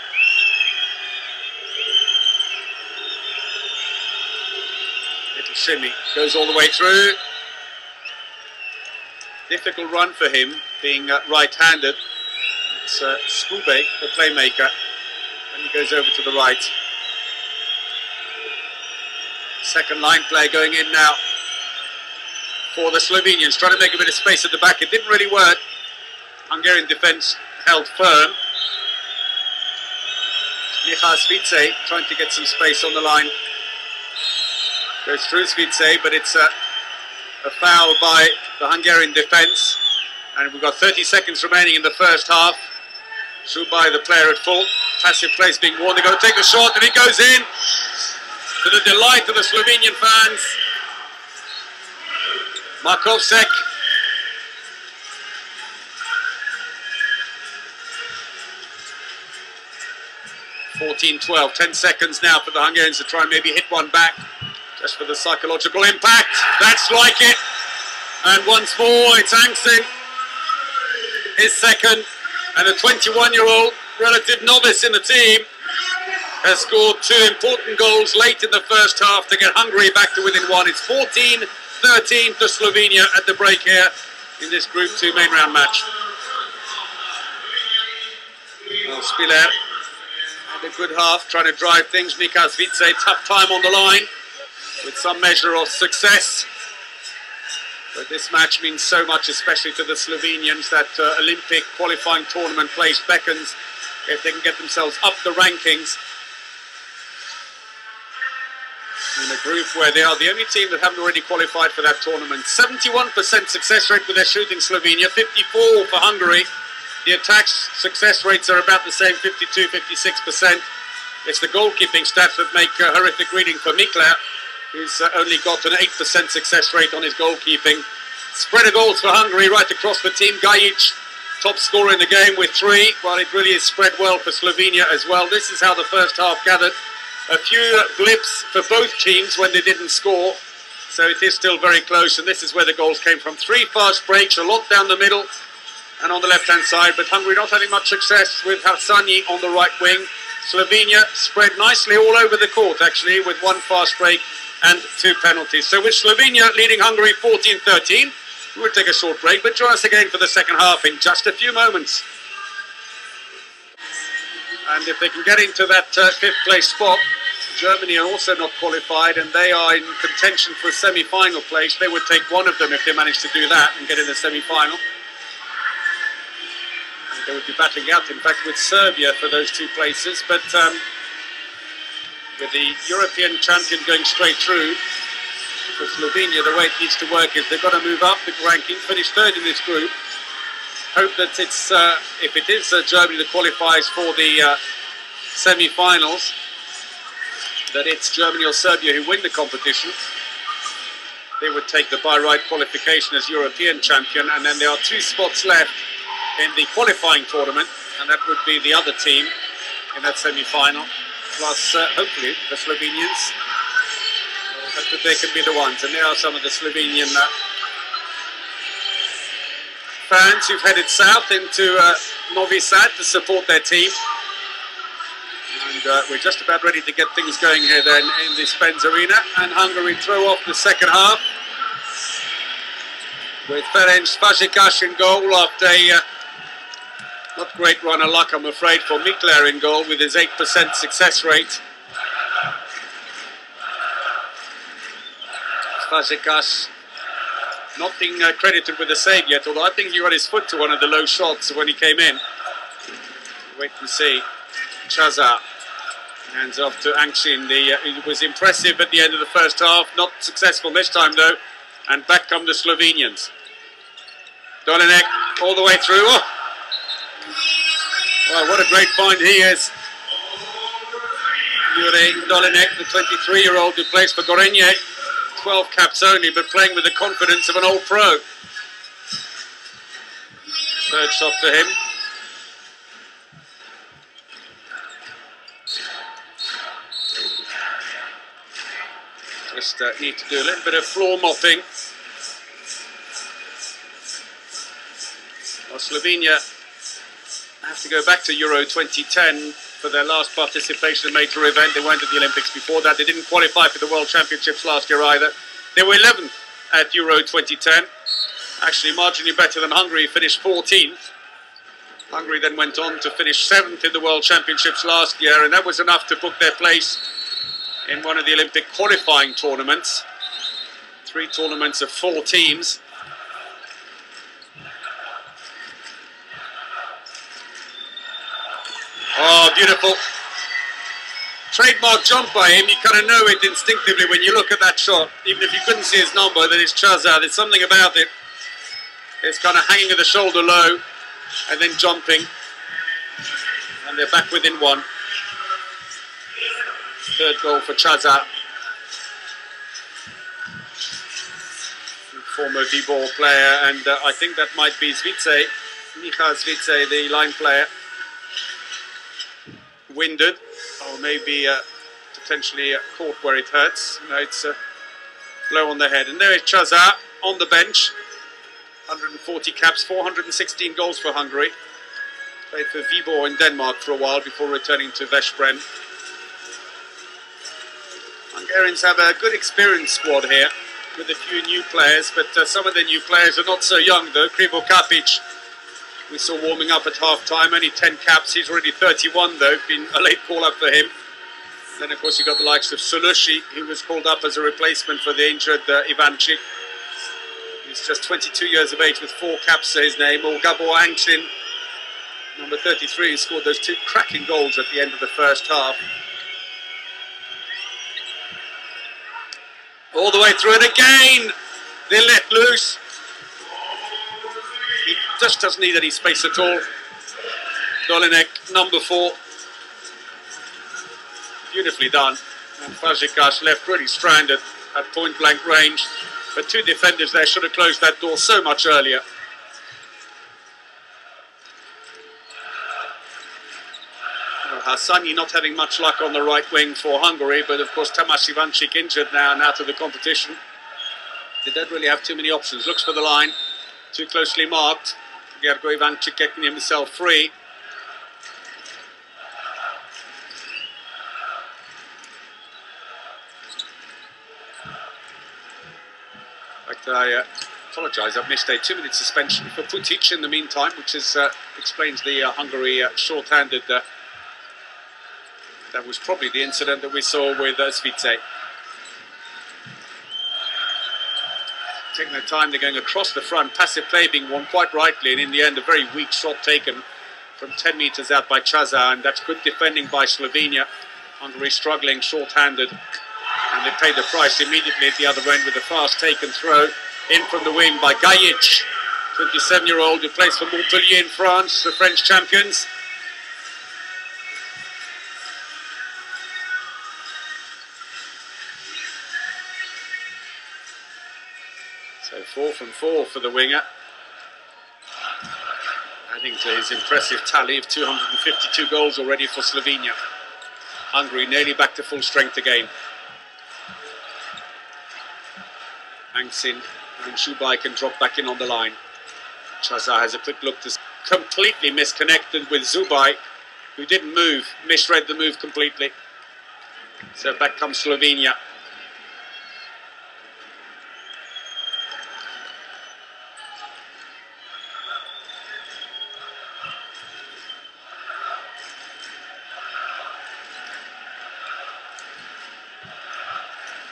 Little shimmy, goes all the way through. Difficult run for him, being right-handed. It's Skube, the playmaker, and he goes over to the right. Second line play going in now for the Slovenians, trying to make a bit of space at the back. It didn't really work. Hungarian defence held firm. Michal Svice trying to get some space on the line. Goes through Svice, but it's a foul by the Hungarian defence. And we've got 30 seconds remaining in the first half. Zubai, the player at fault. Passive play is being warned. They're going to take the shot, and it goes in, to the delight of the Slovenian fans. Markovsek. (14-12), 10 seconds now for the Hungarians to try and maybe hit one back, just for the psychological impact. That's like it. And once more, it's Angsing, his second, and a 21-year-old relative novice in the team has scored 2 important goals late in the first half to get Hungary back to within 1. It's 14-13 to Slovenia at the break here in this Group 2 main round match. Well, Spiller had a good half, trying to drive things. Michal Svice, tough time on the line, with some measure of success. But this match means so much, especially to the Slovenians. That Olympic qualifying tournament place beckons if they can get themselves up the rankings. In a group where they are the only team that haven't already qualified for that tournament. 71% success rate with their shooting, Slovenia, 54 for Hungary. The attack success rates are about the same, 52, 56%. It's the goalkeeping stats that make a horrific reading for Mikla, who's only got an 8% success rate on his goalkeeping. Spread of goals for Hungary right across the team. Gajic, top scorer in the game with 3. Well, it really is spread well for Slovenia as well. This is how the first half gathered. A few blips for both teams when they didn't score. So it is still very close, and this is where the goals came from. 3 fast breaks, a lot down the middle and on the left-hand side, but Hungary not having much success with Harsani on the right wing. Slovenia spread nicely all over the court, actually, with 1 fast break and 2 penalties. So with Slovenia leading Hungary 14-13, we will take a short break, but join us again for the second half in just a few moments. And if they can get into that 5th place spot, Germany are also not qualified, and they are in contention for a semi-final place. They would take one of them if they manage to do that and get in the semi-final. And they would be battling out, in fact, with Serbia for those 2 places. But with the European champion going straight through, for Slovenia, the way it needs to work is they've got to move up the ranking, finish 3rd in this group. Hope that it's, if it is Germany that qualifies for the semi-finals, that it's Germany or Serbia who win the competition. They would take the by right qualification as European champion, and then there are 2 spots left in the qualifying tournament, and that would be the other team in that semi-final, plus hopefully the Slovenians. Hope that they can be the ones, and there are some of the Slovenian fans who've headed south into Novi Sad to support their team. And we're just about ready to get things going here then in the Spence Arena. And Hungary throw off the second half with Ferenc Fazekas in goal after a not great run of luck, I'm afraid, for Mikler in goal with his 8% success rate. Fazekas not being credited with a save yet, although I think he got his foot to one of the low shots when he came in. Wait and see. Chazar hands off to Angshin. It was impressive at the end of the first half, not successful this time though, and back come the Slovenians. Dolinek all the way through. Oh. Wow, what a great find he is. Jure Dolinek, the 23-year-old who plays for Gorenje. 12 caps only, but playing with the confidence of an old pro. Third shot for him. Just need to do a little bit of floor mopping. Well, Slovenia have to go back to Euro 2010 for their last participation in a major event. They weren't at the Olympics before that. They didn't qualify for the World Championships last year either. They were 11th at Euro 2010. Actually, marginally better than Hungary, finished 14th. Hungary then went on to finish 7th in the World Championships last year, and that was enough to book their place in one of the Olympic qualifying tournaments. 3 tournaments of 4 teams. Oh, beautiful. Trademark jump by him. You kind of know it instinctively when you look at that shot. Even if you couldn't see his number, that it's Chazar. There's something about it. It's kind of hanging at the shoulder low and then jumping. And they're back within 1. Third goal for Chazar. Former Vibor player, and I think that might be Zvice, Michal Zvice, the line player. Winded, or maybe potentially caught where it hurts. No, it's a blow on the head. And there is Chazar on the bench. 140 caps, 416 goals for Hungary. Played for Viborg in Denmark for a while before returning to Veszprém. Hungarians have a good experienced squad here with a few new players, but some of the new players are not so young though. Krivo Kapic, we saw warming up at half-time, only 10 caps. He's already 31 though, been a late call-up for him. Then of course you've got the likes of Solushi, who was called up as a replacement for the injured Ivanchik. He's just 22 years of age with 4 caps to his name. Or Gabor Angsin, number 33, who scored those 2 cracking goals at the end of the first half. All the way through it again. They let loose. He just doesn't need any space at all. Dolinek, number 4. Beautifully done. And Fazekas left really stranded at point-blank range. But 2 defenders there should have closed that door so much earlier. Hassani not having much luck on the right wing for Hungary, but of course Tamas Ivanchik injured now and out of the competition. They don't really have too many options. Looks for the line, too closely marked. Gergo Ivanchik getting himself free. In fact, I apologise, I've missed a 2-minute suspension for Putic in the meantime, which is, explains the Hungary short-handed. That was probably the incident that we saw with Zvice. Taking their time, they're going across the front. Passive play being won quite rightly, and in the end a very weak shot taken from 10 metres out by Chazar, and that's good defending by Slovenia. Hungary struggling short-handed, and they paid the price immediately at the other end with a fast taken throw in from the wing by Gajic, 27-year-old who plays for Montpellier in France, the French champions. So 4 from 4 for the winger, adding to his impressive tally of 252 goals already for Slovenia. Hungary nearly back to full strength again. Angsin and Shubai can drop back in on the line. Chazar has a quick look to completely misconnected with Zubai, who didn't move, misread the move completely. So back comes Slovenia.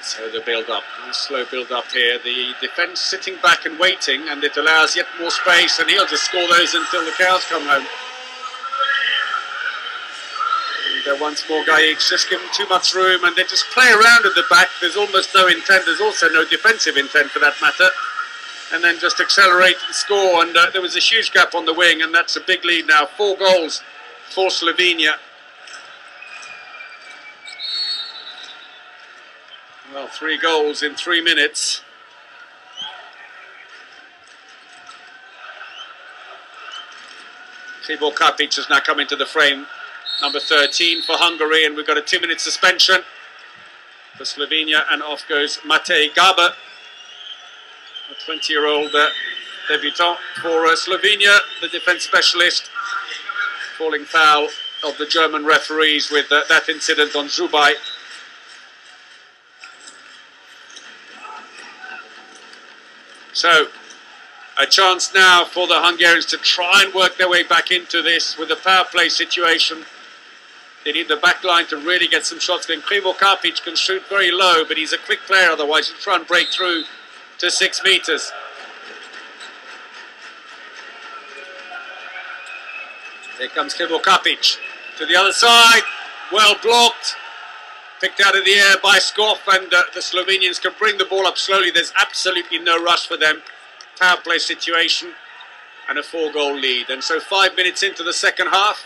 So the build-up, nice slow build-up here. The defence sitting back and waiting, and it allows yet more space, and he'll just score those until the cows come home. And once more, Gajic just given too much room, and they just play around at the back. There's almost no intent. There's also no defensive intent for that matter. and then just accelerated the score. And there was a huge gap on the wing, and that's a big lead now. 4 goals for Slovenia. Well, 3 goals in 3 minutes. Tibor Kapic has now come into the frame, number 13 for Hungary, and we've got a 2-minute suspension for Slovenia, and off goes Matej Gaber, a 20-year-old debutant for Slovenia, the defence specialist, falling foul of the German referees with that incident on Zubaj. So, a chance now for the Hungarians to try and work their way back into this with a power play situation. They need the back line to really get some shots going. Tibor Kapic can shoot very low, but he's a quick player, otherwise he'll try and break through to 6 meters. Here comes Tibor Kapic to the other side. Well blocked. Picked out of the air by Skov, and the Slovenians can bring the ball up slowly. There's absolutely no rush for them. Power play situation and a 4-goal lead. And so 5 minutes into the second half.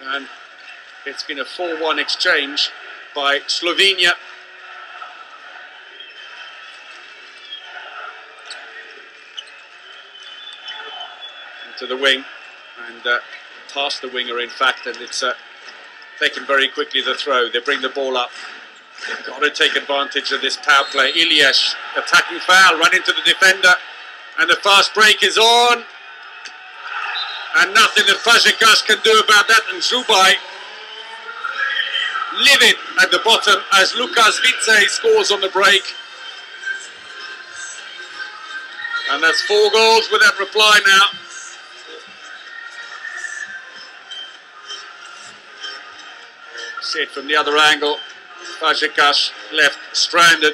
And it's been a 4-1 exchange by Slovenia. Into the wing and past the winger, in fact, and it's taken very quickly, the throw. They bring the ball up. They've got to take advantage of this power play. EHF attacking foul, run into the defender, and the fast break is on. And nothing that Fazekas can do about that. And Zubaj livid at the bottom as Lukas Vice scores on the break. And that's 4 goals without reply now. See it from the other angle. Fazekas left stranded.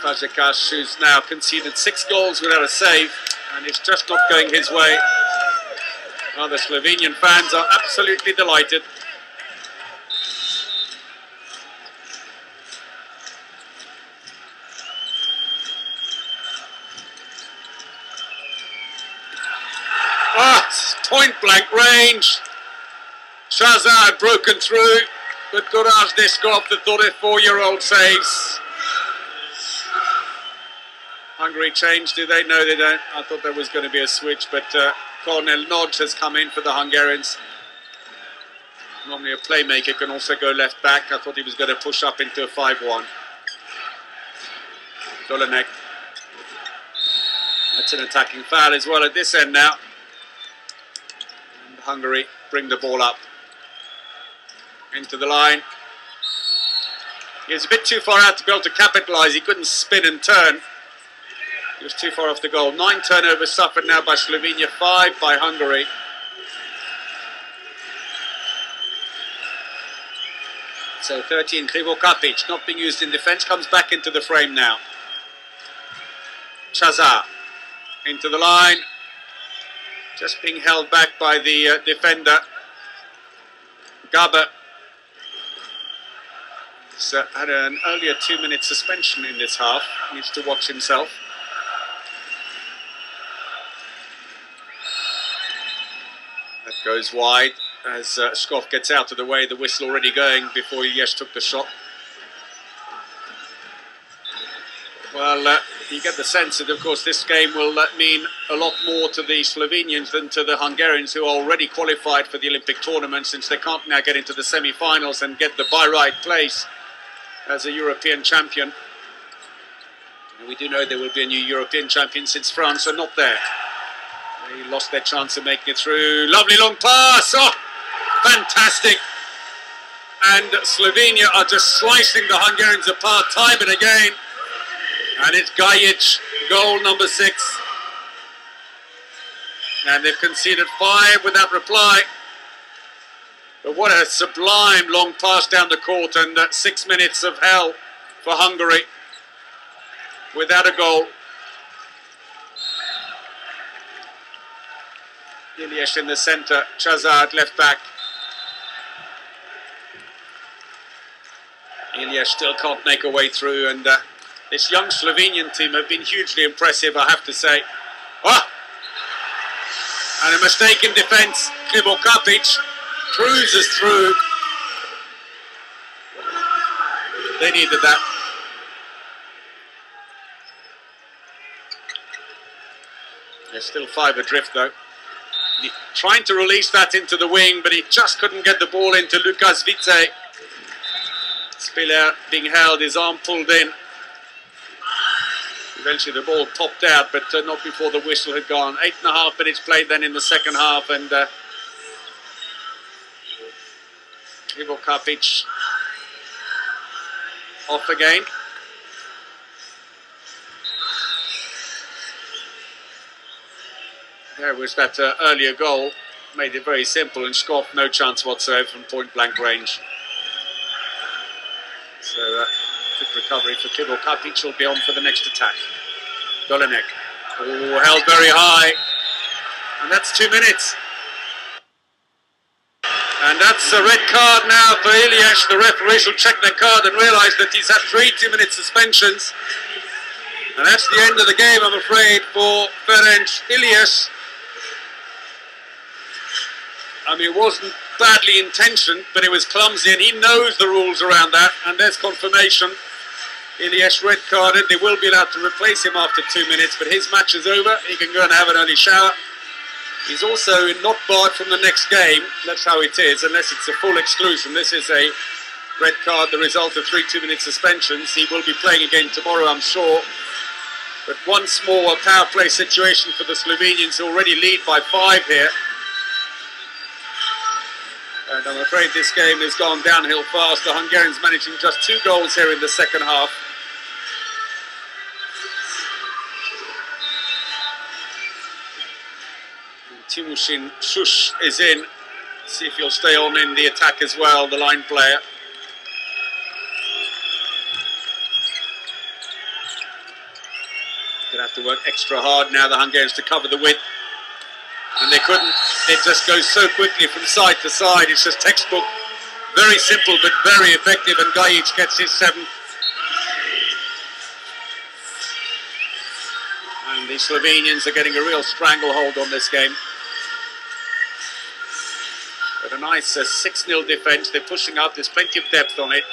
Fazekas, who's now conceded 6 goals without a save, and it's just not going his way. Well, the Slovenian fans are absolutely delighted. Point blank range. Shazza had broken through, but Goraz Deskov, the 34-year-old, saves. Hungary changed, do they? No, they don't. I thought there was going to be a switch, but Cornel Nodge has come in for the Hungarians. Normally a playmaker can also go left back. I thought he was going to push up into a 5-1. Dolanek. That's an attacking foul as well at this end now. Hungary bring the ball up into the line. He was a bit too far out to be able to capitalise. He couldn't spin and turn. He was too far off the goal. 9 turnovers suffered now by Slovenia, 5 by Hungary. So 13, Tibor Kapic, not being used in defence, comes back into the frame now. Shazza into the line. Just being held back by the defender. Gaber had an earlier 2-minute suspension in this half. Needs to watch himself. That goes wide as Skov gets out of the way. The whistle already going before Yesh took the shot. Well, you get the sense that, of course, this game will mean a lot more to the Slovenians than to the Hungarians, who are already qualified for the Olympic tournament, since they can't now get into the semi-finals and get the by right place as a European champion. And we do know there will be a new European champion, since France are not there. They lost their chance of making it through. Lovely long pass! Oh, fantastic! And Slovenia are just slicing the Hungarians apart time and again. And it's Gajic, goal number 6. And they've conceded 5 without reply. But what a sublime long pass down the court, and 6 minutes of hell for Hungary without a goal. Iliesh in the centre, Chazard left back. Ilya still can't make a way through, and this young Slovenian team have been hugely impressive, I have to say. Oh! And a mistake in defence. Krivo Kapic cruises through. They needed that. They're still 5 adrift though. Trying to release that into the wing, but he just couldn't get the ball into Lukas Vice. Spiller being held, his arm pulled in. Eventually the ball popped out, but not before the whistle had gone. 8.5 minutes played then in the second half, and Krivo Kapic off again. There was that earlier goal, made it very simple, and Skov no chance whatsoever from point-blank range. So, quick recovery for Krivo Kapic, will be on for the next attack. Dolinek, oh, held very high, and that's 2 minutes. And that's a red card now for Ilyas. The referees will check their card and realise that he's had 3 2-minute suspensions. And that's the end of the game, I'm afraid, for Ferenc Ilyas. I mean, it wasn't badly intentioned, but it was clumsy, and he knows the rules around that. And there's confirmation. Ilyas red carded. They will be allowed to replace him after 2 minutes, but his match is over. He can go and have an early shower. He's also not barred from the next game. That's how it is, unless it's a full exclusion. This is a red card, the result of 3 2-minute suspensions. He will be playing again tomorrow, I'm sure. But once more, a power play situation for the Slovenians, who already lead by 5 here. And I'm afraid this game has gone downhill fast. The Hungarians managing just 2 goals here in the second half. Timushin Shush is in. See if he'll stay on in the attack as well, the line player. Gonna have to work extra hard now, the Hungarians, to cover the width. And they couldn't. It just goes so quickly from side to side. It's just textbook. Very simple, but very effective. And Gajic gets his 7th. And the Slovenians are getting a real stranglehold on this game. But a nice 6-0 defence. They're pushing up. There's plenty of depth on it.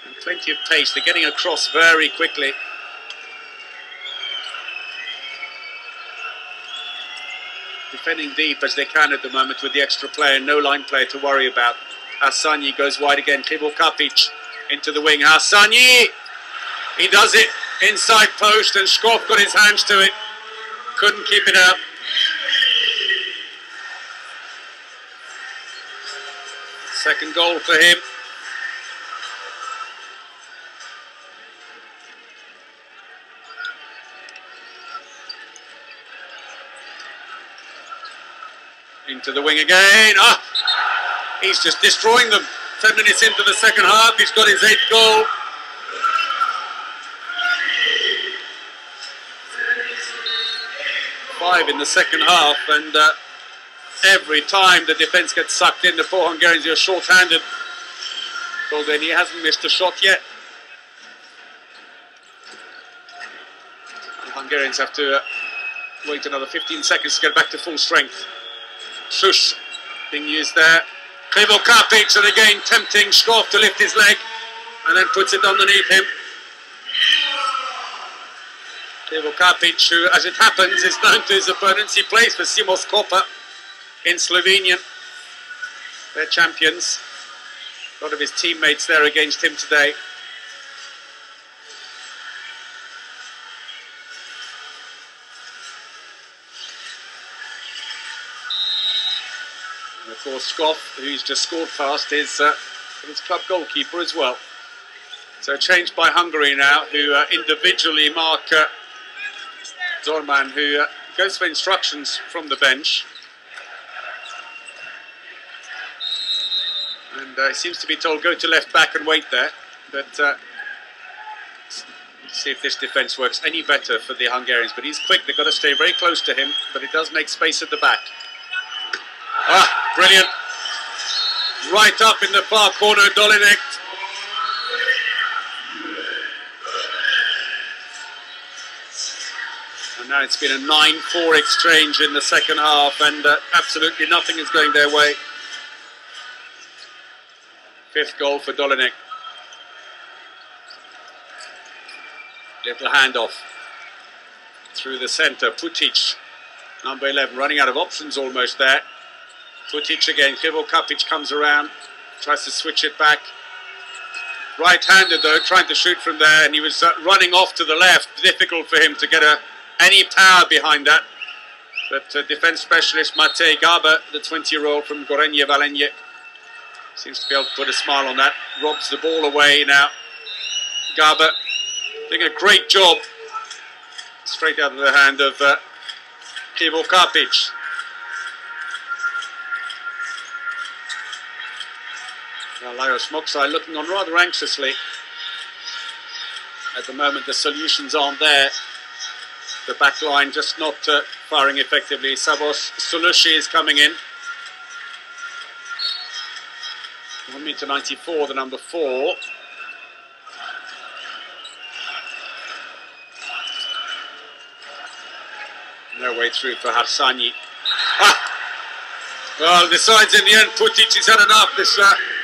And plenty of pace. They're getting across very quickly. Defending deep as they can at the moment with the extra player, no line player to worry about. Hasanyi goes wide again. Krivo Kapic into the wing. Hasanyi! He does it inside post, and Skov got his hands to it. Couldn't keep it out. Second goal for him. Into the wing again. Ah! He's just destroying them. 10 minutes into the second half, he's got his 8th goal. Five in the second half, and every time the defence gets sucked in, the 4 Hungarians are short-handed. Golden, he hasn't missed a shot yet. The Hungarians have to wait another 15 seconds to get back to full strength. Shush being used there. Krivo Kapic, and again tempting Skov to lift his leg, and then puts it underneath him. Krivo Kapic, who, as it happens, is known to his opponents. He plays for Simos Koper in Slovenia. They're champions. A lot of his teammates there against him today. And of course, Skov, who's just scored past, is his club goalkeeper as well. So changed by Hungary now, who individually mark Zorman, who goes for instructions from the bench. And he seems to be told, go to left back and wait there. But let's see if this defence works any better for the Hungarians. But he's quick, they've got to stay very close to him. But it does make space at the back. Ah, brilliant. Right up in the far corner, Dolinek. Now it's been a 9-4 exchange in the second half, and absolutely nothing is going their way. Fifth goal for Dolinek. Little handoff through the centre. Putic, number 11, running out of options almost there. Putic again. Krivo Kapic comes around, tries to switch it back. Right-handed though, trying to shoot from there, and he was running off to the left. Difficult for him to get any power behind that. But defence specialist Matej Garba, the 20-year-old from Gorenje Velenje, seems to be able to put a smile on that. Robs the ball away now. Garba doing a great job. Straight out of the hand of Krivo Kapic. Now Lajos Moksai looking on rather anxiously. At the moment the solutions aren't there. The back line just not firing effectively. Savos Solushi is coming in. 1m94, the number 4. No way through for Harsani. Well, decides in the end, Putic has had enough. This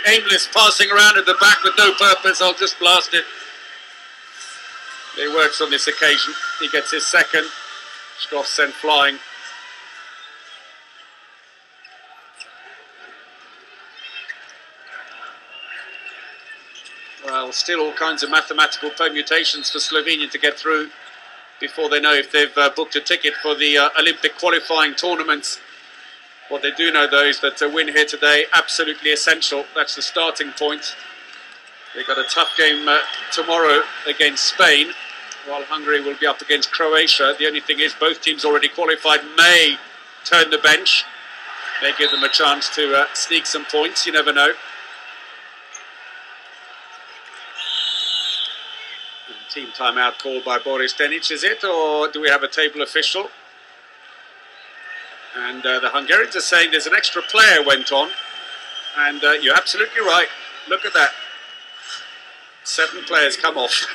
aimless passing around at the back with no purpose. I'll just blast it. It works on this occasion. He gets his second. Shkov sent flying. Well, still all kinds of mathematical permutations for Slovenia to get through before they know if they've booked a ticket for the Olympic qualifying tournaments. What they do know, though, is that a win here today, absolutely essential. That's the starting point. They've got a tough game tomorrow against Spain, while Hungary will be up against Croatia. The only thing is, both teams already qualified may turn the bench. May give them a chance to sneak some points, you never know. And team timeout called by Boris Denic, is it? Or do we have a table official? And the Hungarians are saying there's an extra player went on. And you're absolutely right. Look at that. 7 players come off.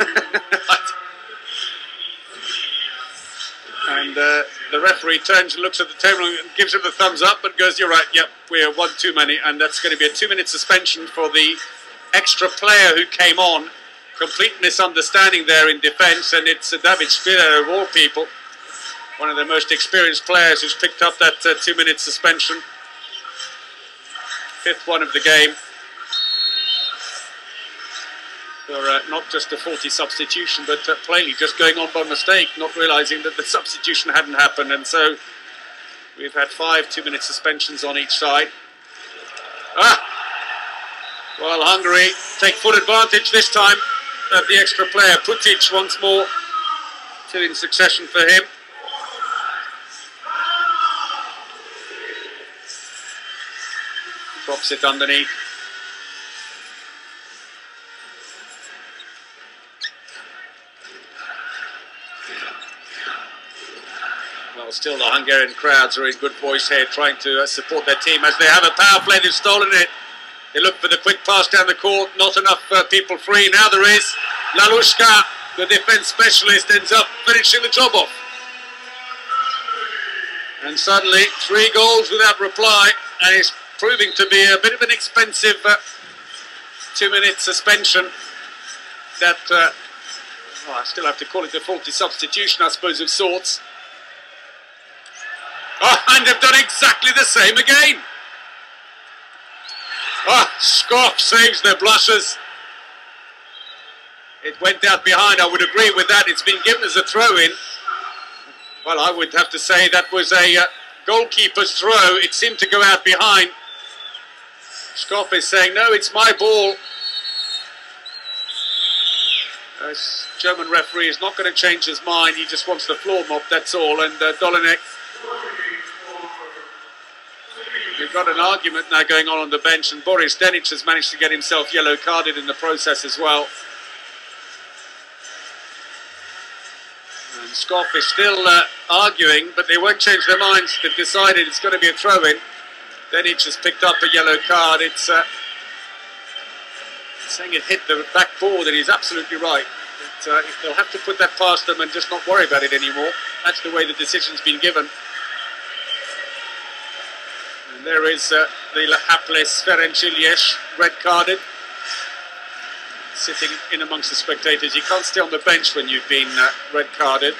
And the referee turns and looks at the table and gives him the thumbs up and goes, you're right, yep, we're one too many. And that's going to be a 2-minute suspension for the extra player who came on. Complete misunderstanding there in defence, and it's David Spira of all people. One of the most experienced players who's picked up that 2-minute suspension. 5th one of the game. For not just a faulty substitution, but plainly just going on by mistake, not realising that the substitution hadn't happened. And so we've had 5 2-minute suspensions on each side. Well, Hungary take full advantage this time of the extra player. Putic once more. 2 in succession for him. Drops it underneath. Well, still the Hungarian crowds are in good voice here, trying to support their team as they have a power play. They've stolen it. They look for the quick pass down the court. Not enough people free. Now there is. Lalushka, the defence specialist, ends up finishing the job off. And suddenly, 3 goals without reply, and it's proving to be a bit of an expensive 2-minute suspension that, well, I still have to call it a faulty substitution, I suppose, of sorts. Oh, and they've done exactly the same again. Oh, Skov saves their blushes. It went out behind, I would agree with that. It's been given as a throw-in. Well, I would have to say that was a goalkeeper's throw. It seemed to go out behind. Skov is saying, no, it's my ball. This German referee is not going to change his mind. He just wants the floor mop, that's all. And Dolinek, we've got an argument now going on the bench, and Boris Denic has managed to get himself yellow carded in the process as well. And Skov is still arguing, but they won't change their minds. They've decided it's going to be a throw-in. Denic has picked up a yellow card. It's saying it hit the backboard, and he's absolutely right. they'll have to put that past them and just not worry about it anymore. That's the way the decision's been given. And there is the hapless Ferencilies, red carded, sitting in amongst the spectators. You can't stay on the bench when you've been red carded.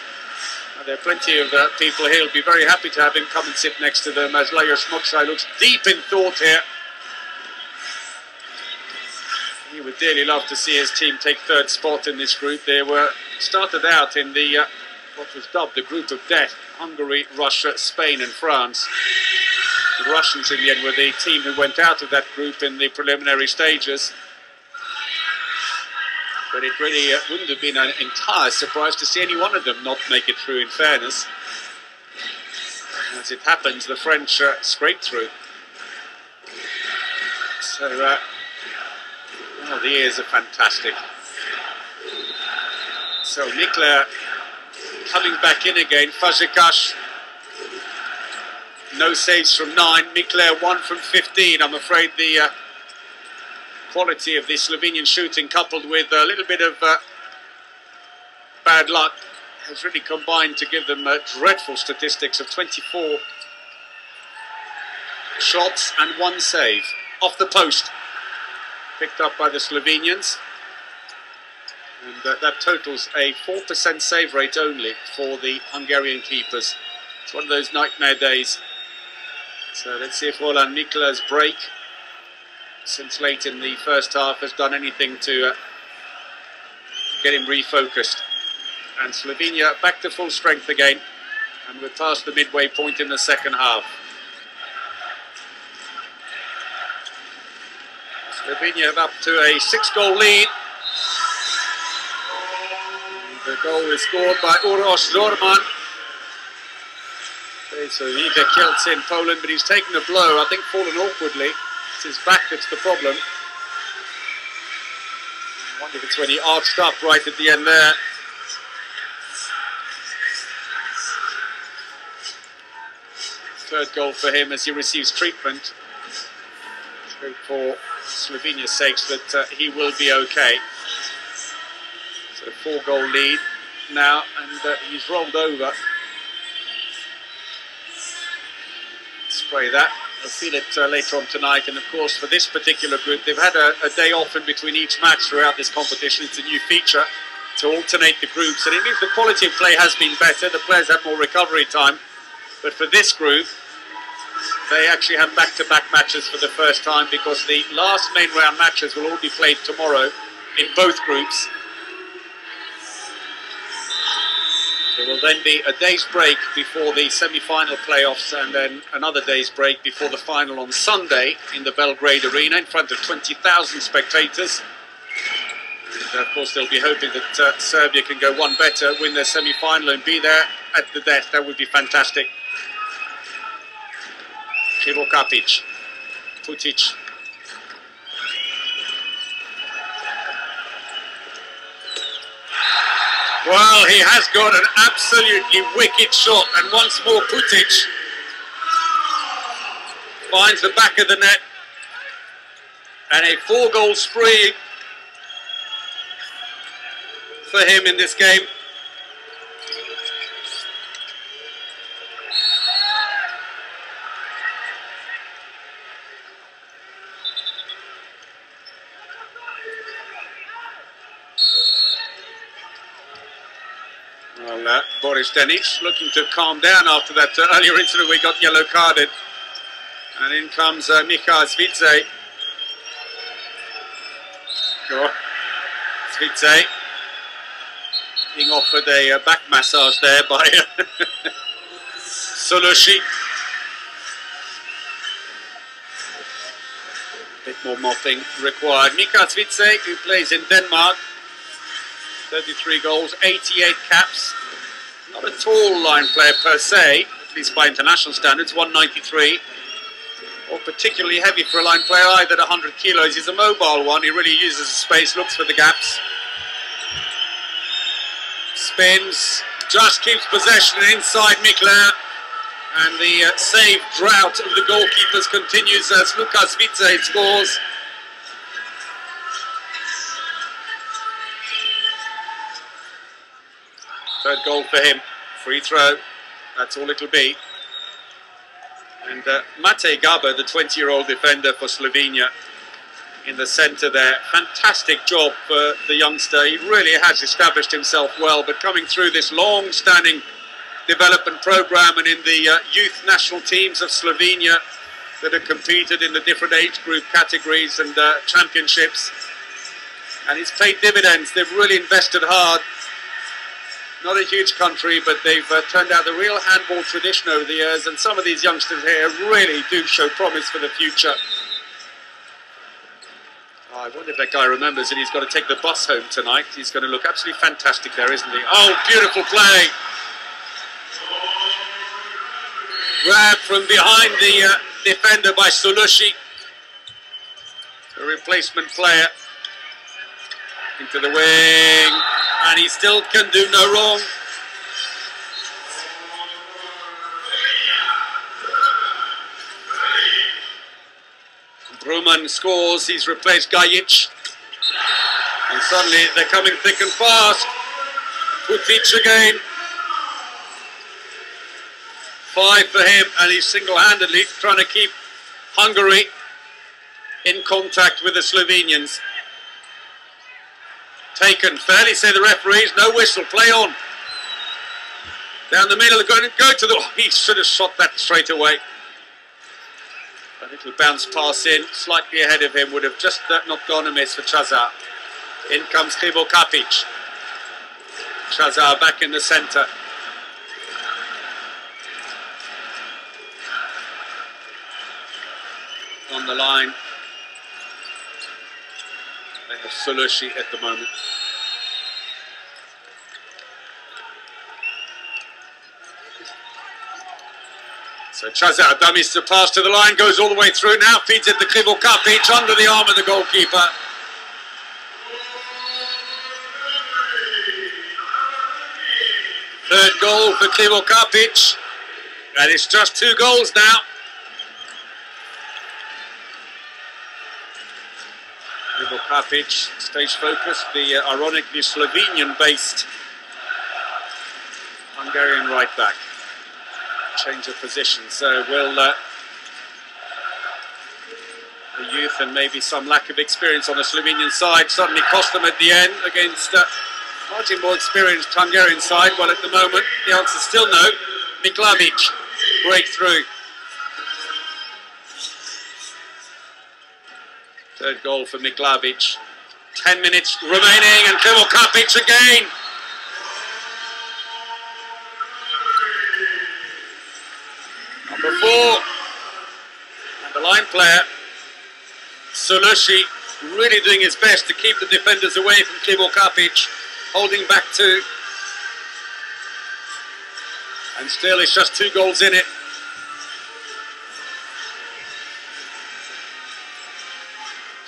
There are plenty of people here who'll be very happy to have him come and sit next to them, as Lajos Moksai looks deep in thought here. He would dearly love to see his team take third spot in this group. They were started out in the what was dubbed the group of death: Hungary, Russia, Spain and France. The Russians in the end were the team who went out of that group in the preliminary stages. But it really wouldn't have been an entire surprise to see any one of them not make it through, in fairness. As it happens, the French scraped through. So, oh, the ears are fantastic. So, Mikler coming back in again. Fazekas, no saves from 9. Mikler 1 from 15. I'm afraid the quality of the Slovenian shooting, coupled with a little bit of bad luck, has really combined to give them dreadful statistics of 24 shots and 1 save off the post, picked up by the Slovenians, and that totals a 4% save rate only for the Hungarian keepers. It's one of those nightmare days. So let's see if Roland Mikler's break since late in the first half has done anything to get him refocused. And Slovenia back to full strength again, and we're past the midway point in the second half. Slovenia have up to a 6-goal lead. The goal is scored by Uroš Zorman. Okay, so Ida Kielce in Poland, but he's taken a blow, I think fallen awkwardly. It's his back that's the problem. I wonder if it's when he arched up right at the end there. Third goal for him as he receives treatment. Hope for Slovenia's sakes that he will be okay. So 4-goal lead now, and he's rolled over. Spray that. I'll feel it later on tonight. And of course, for this particular group, they've had a day off in between each match throughout this competition. It's a new feature to alternate the groups, and it means the quality of play has been better. The players have more recovery time. But for this group, they actually have back-to-back matches for the first time, because the last main round matches will all be played tomorrow in both groups. There will then be a day's break before the semi-final playoffs, and then another day's break before the final on Sunday in the Belgrade Arena in front of 20,000 spectators. And of course, they'll be hoping that Serbia can go one better, win their semi-final and be there at the death. That would be fantastic. Ivo Kapic, Putic. Well, he has got an absolutely wicked shot, and once more Putic finds the back of the net, and a 4-goal spree for him in this game. Well, Boris Denic looking to calm down after that earlier incident we got yellow carded. And in comes Michal Zvitze. Zvitze being offered a back massage there by Solushi. A bit more mopping required. Michal Zvitze, who plays in Denmark. 33 goals, 88 caps. Not a tall line player per se, at least by international standards, 193. Or particularly heavy for a line player, either at 100 kilos. He's a mobile one, he really uses the space, looks for the gaps. Spins, just keeps possession inside Mikler. And the save drought of the goalkeepers continues as Lukas Zvitze scores. Third goal for him. Free throw. That's all it'll be. And Matej Gaba, the 20-year-old defender for Slovenia, in the centre there. Fantastic job for the youngster. He really has established himself well, but coming through this long-standing development programme and in the youth national teams of Slovenia that have competed in the different age group categories and championships. And it's paid dividends. They've really invested hard. Not a huge country, but they've turned out the real handball tradition over the years, and some of these youngsters here really do show promise for the future. Oh, I wonder if that guy remembers that he's got to take the bus home tonight. He's going to look absolutely fantastic there, isn't he? Oh, beautiful play! Grab from behind the defender by Sulushi. A replacement player. Into the wing. And he still can do no wrong. Bruman scores, he's replaced Gajic. And suddenly they're coming thick and fast. Putic again. 5 for him, and he's single-handedly trying to keep Hungary in contact with the Slovenians. Taken, fairly say the referees, no whistle, play on. Down the middle, going to go to the... Oh, he should have shot that straight away. A little bounce pass in, slightly ahead of him, would have just not gone amiss for Chazar. In comes Krivo Kapic. Chazar back in the centre. On the line. They have Sulushi at the moment. So Chazar dummies the pass to the line, goes all the way through now, feeds it to Krivo Kapic under the arm of the goalkeeper. Third goal for Krivo Kapic. And it's just 2 goals now. Krivo Kapic stays focused, the ironically Slovenian-based Hungarian right back. Change of position, so will the youth and maybe some lack of experience on the Slovenian side suddenly cost them at the end against much more experienced Hungarian side? Well, at the moment, the answer is still no. Miklavic, breakthrough. Third goal for Miklavic. 10 minutes remaining, and Krivo Kapic again. Number 4. And the line player, Sulushi, really doing his best to keep the defenders away from Krivo Kapic, holding back 2. And still, it's just 2 goals in it.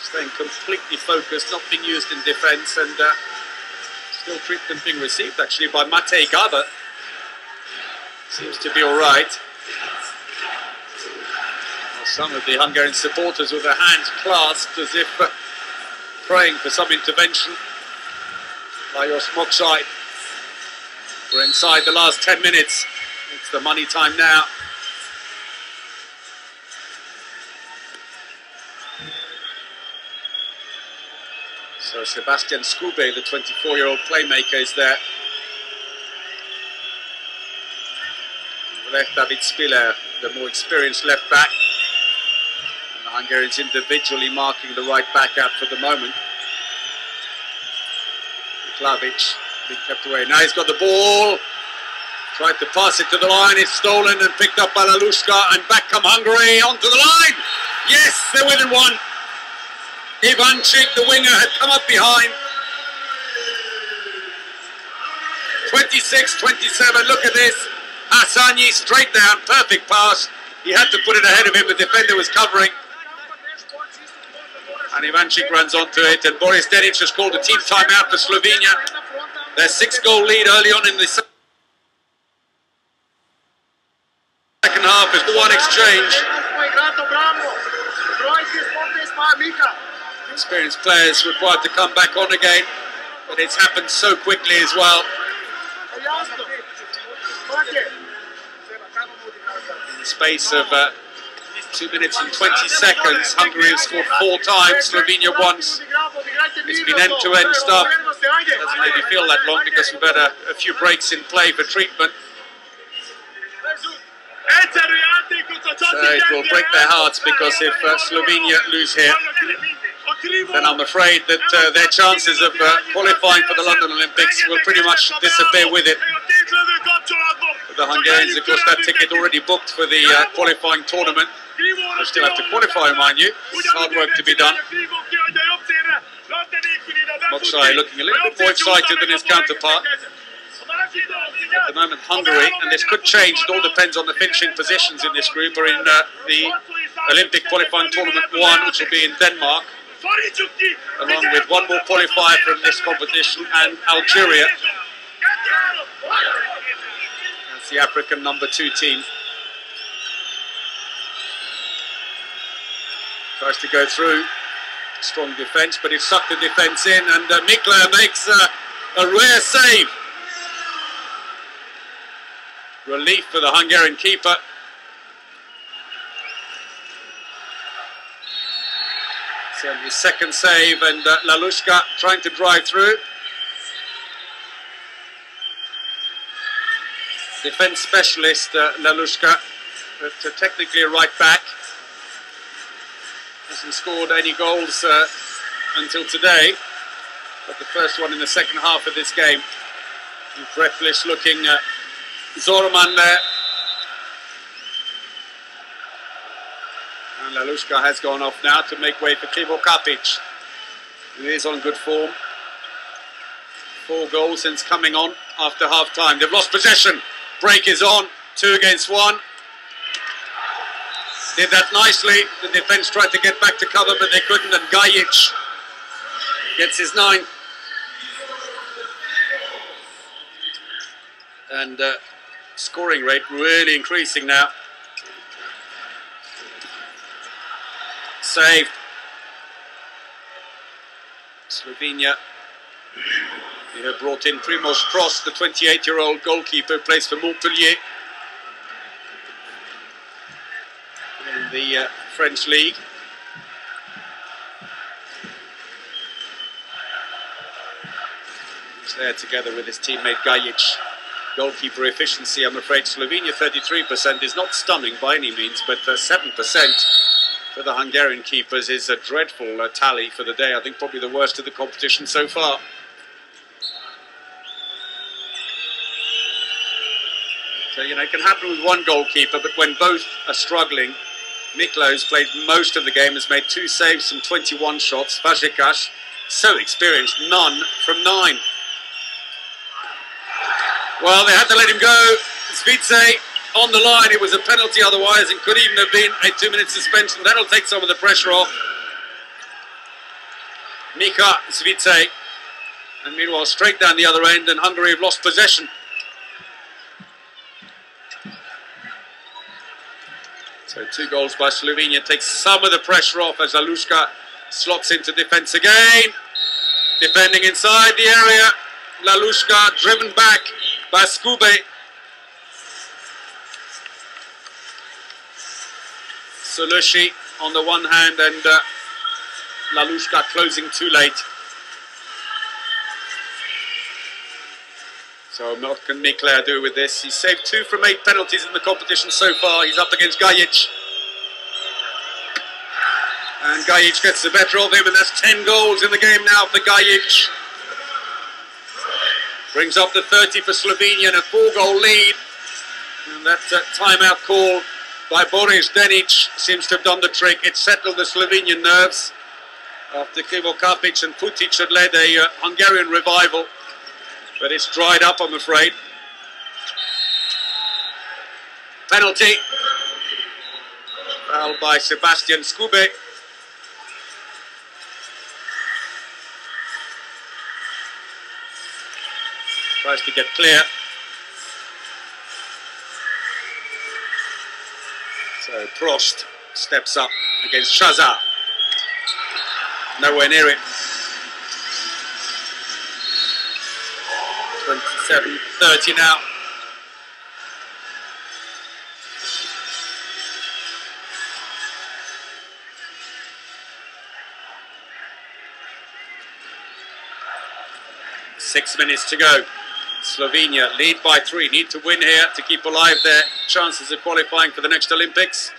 Staying completely focused, not being used in defence, and still treatment being received actually by Matej Gaba. Seems to be all right. Well, some of the Hungarian supporters with their hands clasped as if praying for some intervention by your Smoksai. We're inside the last 10 minutes. It's the money time now. So Sebastian Skube, the 24-year-old playmaker, is there. Left David Spiller, the more experienced left back. And the Hungarians individually marking the right back out for the moment. Miklavic being kept away. Now he's got the ball. Tried to pass it to the line. It's stolen and picked up by Lalushka. And back come Hungary onto the line. Yes, they're within 1. Ivanchik, the winger, had come up behind. 26-27, look at this. Hassani straight down, perfect pass. He had to put it ahead of him, the defender was covering. And Ivanchik runs onto it, and Boris Dedic has called a team timeout for Slovenia. Their 6-goal lead early on in the second half is the 1 exchange. Experienced players required to come back on again, but it's happened so quickly as well. In the space of 2 minutes and 20 seconds, Hungary has scored 4 times, Slovenia once. It's been end-to-end stuff. Doesn't maybe feel that long because we've had a few breaks in play for treatment. So it will break their hearts because if Slovenia lose here, then I'm afraid that their chances of qualifying for the London Olympics will pretty much disappear with it. For the Hungarians, of course, that ticket already booked for the qualifying tournament. They still have to qualify, mind you. It's hard work to be done. Moksai looking a little bit more excited than his counterpart. At the moment, Hungary, and this could change, it all depends on the finishing positions in this group, are in the Olympic qualifying tournament 1, which will be in Denmark, along with one more qualifier from this competition, and Algeria. That's the African number 2 team. Tries to go through, strong defence, but he sucked the defence in, and Mikla makes a rare save. Relief for the Hungarian keeper. So his second save, and Lalushka trying to drive through. Defence specialist Lalushka, but technically a right back. Hasn't scored any goals until today, but the first one in the second half of this game. Breathless looking Zorman there. And Lalushka has gone off now to make way for Krivo Kapic, who is on good form. 4 goals since coming on after half-time. They've lost possession. Break is on. 2 against 1. Did that nicely. The defence tried to get back to cover, but they couldn't, and Gajic gets his 9th. And scoring rate really increasing now. Saved. Slovenia. They have brought in Primož Kroos, the 28-year-old goalkeeper, who plays for Montpellier in the French league. He's there together with his teammate Gajic. Goalkeeper efficiency, I'm afraid Slovenia 33% is not stunning by any means, but 7% for the Hungarian keepers is a dreadful tally for the day. I think probably the worst of the competition so far. So, you know, it can happen with one goalkeeper, but when both are struggling, Mikla, who's played most of the game, has made 2 saves from 21 shots. Vazhekash, so experienced, none from 9. Well, they had to let him go. Zvice on the line. It was a penalty otherwise. It could even have been a 2-minute suspension. That'll take some of the pressure off. Mika Zvice. And meanwhile, straight down the other end, and Hungary have lost possession. So 2 goals by Slovenia takes some of the pressure off as Lalushka slots into defence again. Defending inside the area. Lalushka driven back by Skube. Solushi on the one hand, and Lalushka closing too late. So what can Mikla do with this? He's saved 2 from 8 penalties in the competition so far. He's up against Gajic. And Gajic gets the better of him, and that's 10 goals in the game now for Gajic. Brings up the 30 for Slovenia and a 4-goal lead. And that timeout call by Boris Denic seems to have done the trick. It settled the Slovenian nerves after Krivo Kapic and Putic had led a Hungarian revival. But it's dried up, I'm afraid. Penalty. Foul by Sebastian Skube. Tries to get clear. So Prost steps up against Shazar. Nowhere near it. 7:30 now. Six minutes to go. Slovenia lead by 3. Need to win here to keep alive their chances of qualifying for the next Olympics.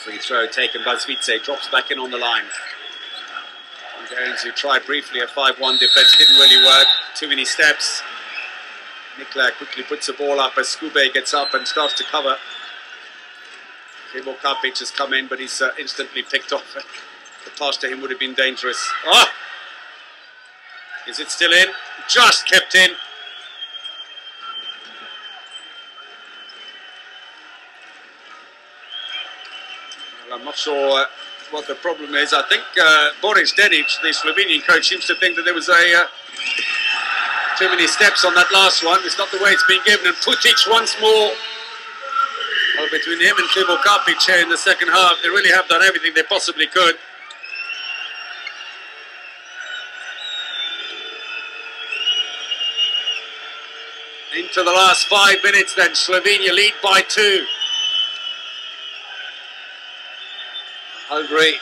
Free throw taken by Zvice. Drops back in on the line. Hungarians who tried briefly a 5-1 defense didn't really work. Too many steps. Nikla quickly puts the ball up as Skube gets up and starts to cover. Kribor Kapic has come in, but he's instantly picked off. The pass to him would have been dangerous. Oh! Is it still in? Just kept in. Well, I'm not sure what the problem is. I think Boris Dedic, the Slovenian coach, seems to think that there was too many steps on that last one. It's not the way it's been given. And Putic once more. Well, between him and Kribor Kapic here in the second half, they really have done everything they possibly could. Into the last 5 minutes then, Slovenia lead by 2. Hungary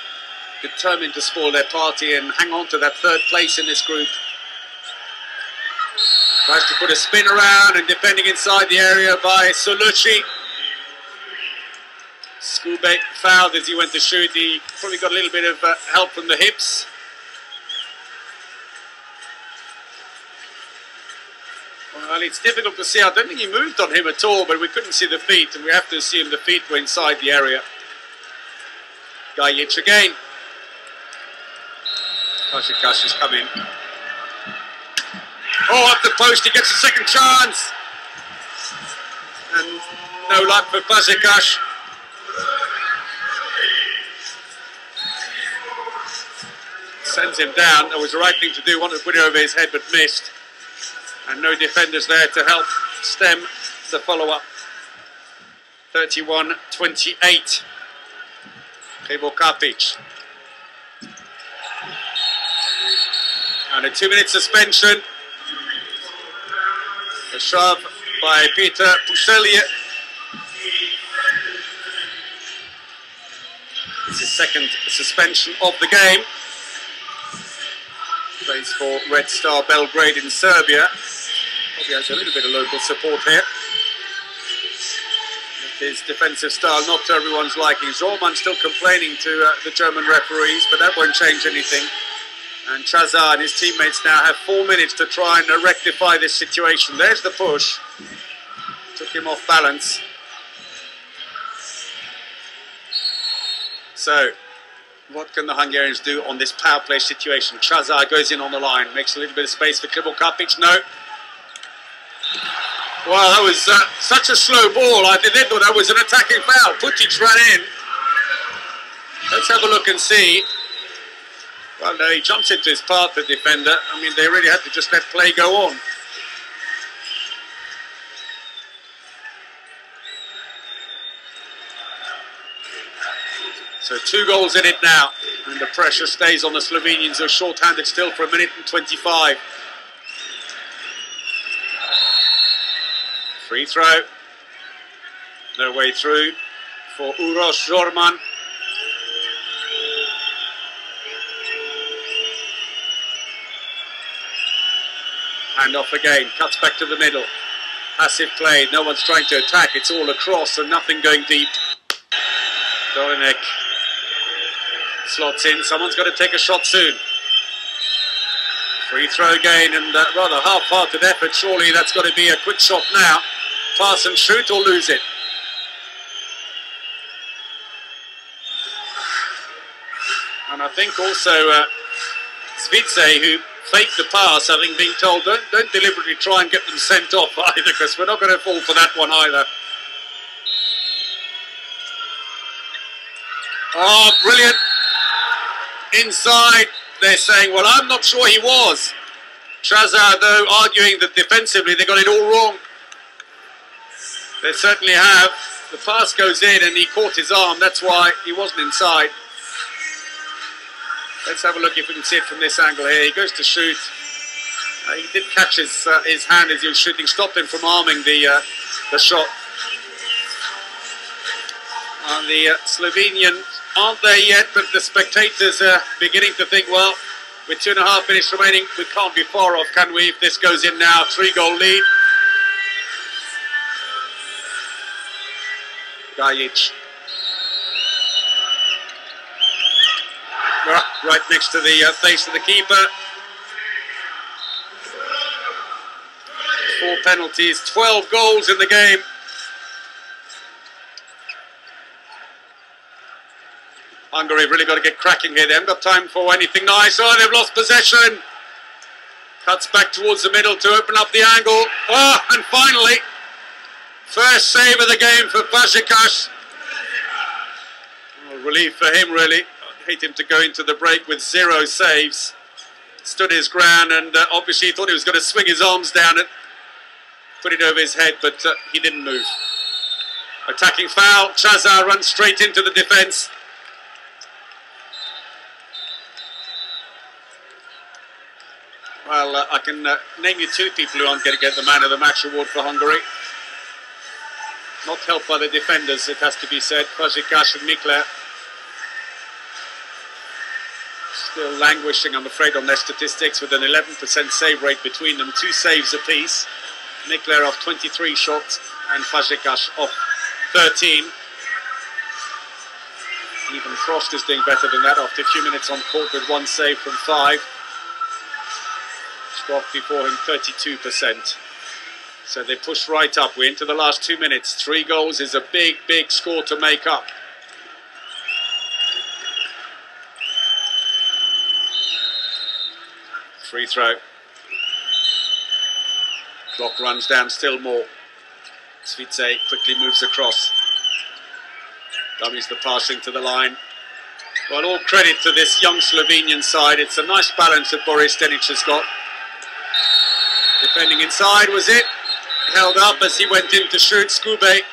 determined to spoil their party and hang on to that 3rd place in this group. Tries to put a spin around and defending inside the area by Soluci. Skube fouled as he went to shoot. He probably got a little bit of help from the hips. Well, it's difficult to see. I don't think he moved on him at all, but we couldn't see the feet, and we have to assume the feet were inside the area. Gajic again. Kashikash has come in. Oh, up the post, he gets a second chance. And no luck for Kashikash. Sends him down. That was the right thing to do. Wanted to put it over his head, but missed. And no defenders there to help stem the follow-up. 31-28. Kribor Kapic. And a 2-minute suspension. A shove by Peter Pušelje. It's his second suspension of the game. Plays for Red Star Belgrade in Serbia. Probably has a little bit of local support here. With his defensive style, not to everyone's liking. Zorman still complaining to the German referees, but that won't change anything. And Chazar and his teammates now have 4 minutes to try and rectify this situation. There's the push. Took him off balance. So, what can the Hungarians do on this power play situation? Chazar goes in on the line, makes a little bit of space for Kribor Kapic. No. Well, that was such a slow ball. I thought that was an attacking foul. Putic ran in. Let's have a look and see. Well, no, he jumps into his path, the defender. I mean, they really had to just let play go on. So 2 goals in it now, and the pressure stays on the Slovenians, who are short-handed still for 1 minute and 25. Free throw. No way through for Uroš Zorman. Hand off again, cuts back to the middle. Passive play, no one's trying to attack, it's all across and nothing going deep. Dolinek slots in, someone's got to take a shot soon. Free throw again, and rather half-hearted effort. Surely that's got to be a quick shot now. Pass and shoot or lose it. And I think also Zvice, who faked the pass, having been told don't deliberately try and get them sent off either, because we're not going to fall for that one either. Oh, brilliant. Inside, they're saying, well, I'm not sure he was. Chazar, though, arguing that defensively they got it all wrong. They certainly have. The pass goes in and he caught his arm. That's why he wasn't inside. Let's have a look if we can see it from this angle here. He goes to shoot. He did catch his hand as he was shooting, stopped him from arming the shot. And the Slovenians aren't there yet, but the spectators are beginning to think, well, with 2.5 minutes remaining, we can't be far off, can we, if this goes in now? 3-goal lead. Gajic. Right next to the face of the keeper. 4 penalties, 12 goals in the game. Hungary have really got to get cracking here. They haven't got time for anything nice. Oh, they've lost possession. Cuts back towards the middle to open up the angle. Oh, and finally, first save of the game for Fazekas. Oh, relief for him, really. I'd hate him to go into the break with 0 saves. Stood his ground, and obviously he thought he was going to swing his arms down and put it over his head, but he didn't move. Attacking foul. Chazar runs straight into the defence. Well, I can name you 2 people who aren't going to get the Man of the Match award for Hungary. Not helped by the defenders, it has to be said. Fazekas and Mikler. Still languishing, I'm afraid, on their statistics with an 11% save rate between them. 2 saves apiece. Mikler off 23 shots and Fazekas off 13. Even Frost is doing better than that after a few minutes on court with 1 save from 5. Scott before him 32%. So they push right up. We're into the last 2 minutes. 3 goals is a big, big score to make up. Free throw. Clock runs down still more. Svice quickly moves across. Dummies the passing to the line. Well, all credit to this young Slovenian side. It's a nice balance that Boris Stenic has got. Defending inside was it. Held up as he went in to shoot. Skube.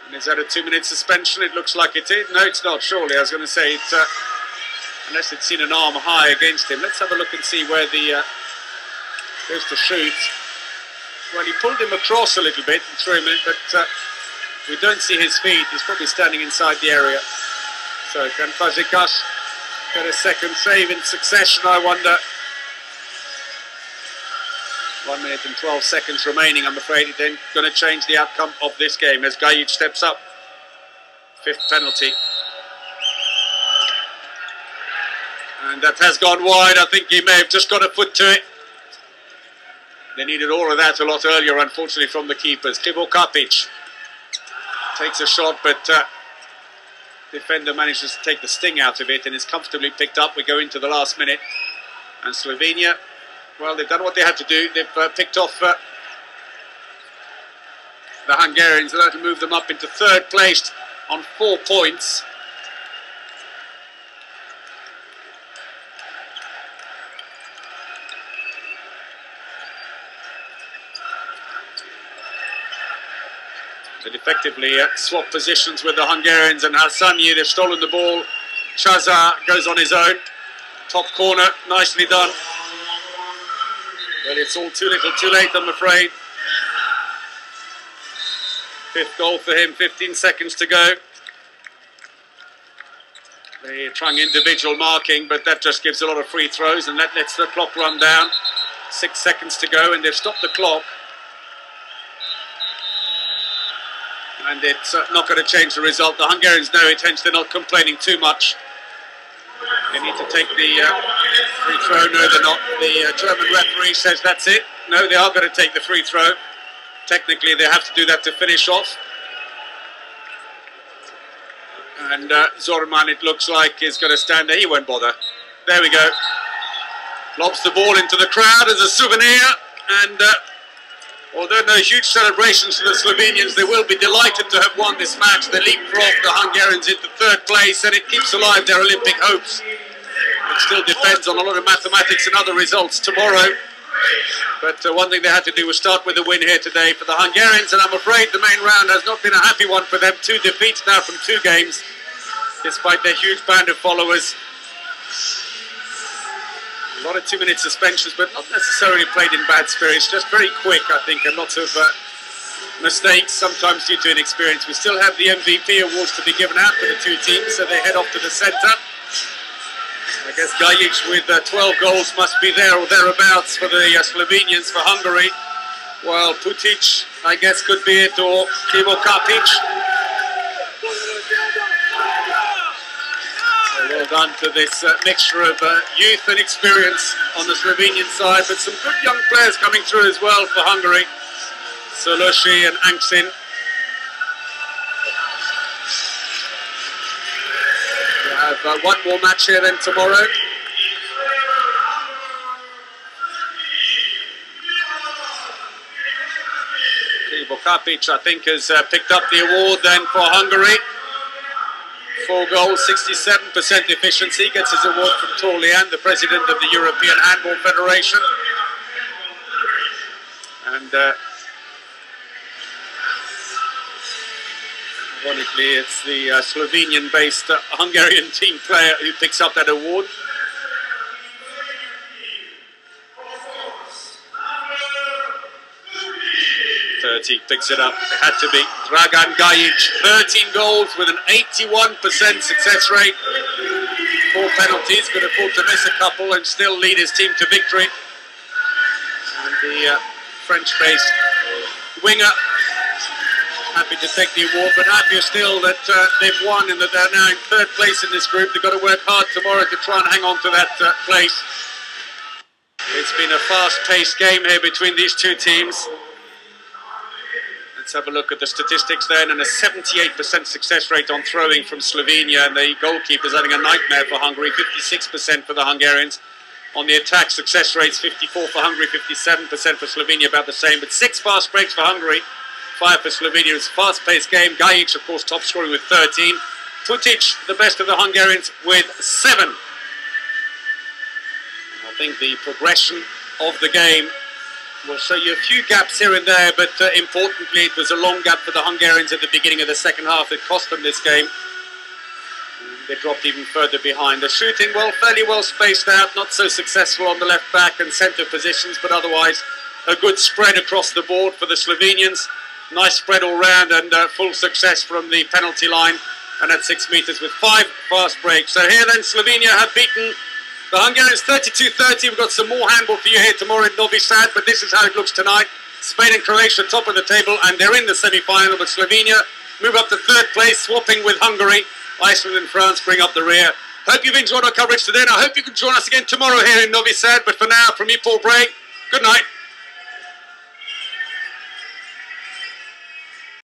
And is that a 2-minute suspension? It looks like it is. No, it's not, surely. I was going to say, unless it's seen an arm high against him. Let's have a look and see where the goes to shoot. Well, he pulled him across a little bit and threw him in, but we don't see his feet. He's probably standing inside the area. So can Fazekas get a second save in succession, I wonder? 1 minute and 12 seconds remaining. I'm afraid it ain't going to change the outcome of this game as Gajic steps up. 5th penalty. And that has gone wide. I think he may have just got a foot to it. They needed all of that a lot earlier, unfortunately, from the keepers. Tivo Kapic takes a shot, but defender manages to take the sting out of it and is comfortably picked up. We go into the last minute. And Slovenia, well, they've done what they had to do. They've picked off the Hungarians. That'll move them up into 3rd place on 4 points. They'd effectively swap positions with the Hungarians, and Hasanyi, they've stolen the ball. Chazar goes on his own. Top corner, nicely done. But it's all too little too late, I'm afraid. 5th goal for him, 15 seconds to go. They're trying individual marking, but that just gives a lot of free throws, and that lets the clock run down. 6 seconds to go, and they've stopped the clock. And it's not going to change the result. The Hungarians know it, hence they're not complaining too much. They need to take the free throw. No, they're not. The German referee says that's it. No, they are going to take the free throw. Technically, they have to do that to finish off. And Zorman, it looks like, is going to stand there. He won't bother. There we go. Lobs the ball into the crowd as a souvenir. And although no huge celebrations for the Slovenians, they will be delighted to have won this match. They leapfrog the Hungarians into 3rd place, and it keeps alive their Olympic hopes. It still depends on a lot of mathematics and other results tomorrow. But one thing they had to do was start with a win here today for the Hungarians, and I'm afraid the main round has not been a happy one for them. 2 defeats now from 2 games. despite their huge band of followers. A lot of 2-minute suspensions, but not necessarily played in bad spirits, just very quick, I think, and lots of mistakes, sometimes due to inexperience. We still have the MVP awards to be given out for the two teams, so they head off to the centre. I guess Gajic with 12 goals must be there or thereabouts for the Slovenians. For Hungary, well, Putic, I guess, could be it, or Krivo Kapic. So well done to this mixture of youth and experience on the Slovenian side, but some good young players coming through as well for Hungary. Soloshi and Anksin. We have one more match here then tomorrow. Krivo Kapic, I think, has picked up the award then for Hungary. 4 goals, 67% efficiency. Gets his award from Torlian, the president of the European Handball Federation. And ironically, it's the Slovenian-based Hungarian team player who picks up that award. He picks it up. It had to be Dragan Gajic. 13 goals with an 81% success rate. 4 penalties, could afford to miss a couple and still lead his team to victory. And the French-based winger, happy to take the award, but happier still that they've won and that they're now in 3rd place in this group. They've got to work hard tomorrow to try and hang on to that place. It's been a fast-paced game here between these two teams. Let's have a look at the statistics then, and a 78% success rate on throwing from Slovenia, and the goalkeeper's having a nightmare for Hungary, 56% for the Hungarians. On the attack, success rates 54 for Hungary, 57% for Slovenia, about the same, but 6 fast breaks for Hungary, 5 for Slovenia. It's a fast-paced game. Gajic, of course, top scoring with 13. Putic, the best of the Hungarians, with 7. I think the progression of the game will show you a few gaps here and there, but importantly, it was a long gap for the Hungarians at the beginning of the second half that cost them this game. They dropped even further behind. The shooting, well, fairly well spaced out, not so successful on the left back and centre positions, but otherwise a good spread across the board for the Slovenians. Nice spread all round, and full success from the penalty line, and at 6 metres with 5 fast breaks. So here then, Slovenia have beaten the Hungarians 32-30. We've got some more handball for you here tomorrow in Novi Sad, but this is how it looks tonight. Spain and Croatia top of the table, and they're in the semi-final, but Slovenia move up to 3rd place, swapping with Hungary. Iceland and France bring up the rear. Hope you've enjoyed our coverage today, and I hope you can join us again tomorrow here in Novi Sad. But for now, from me, Paul Bray, good night.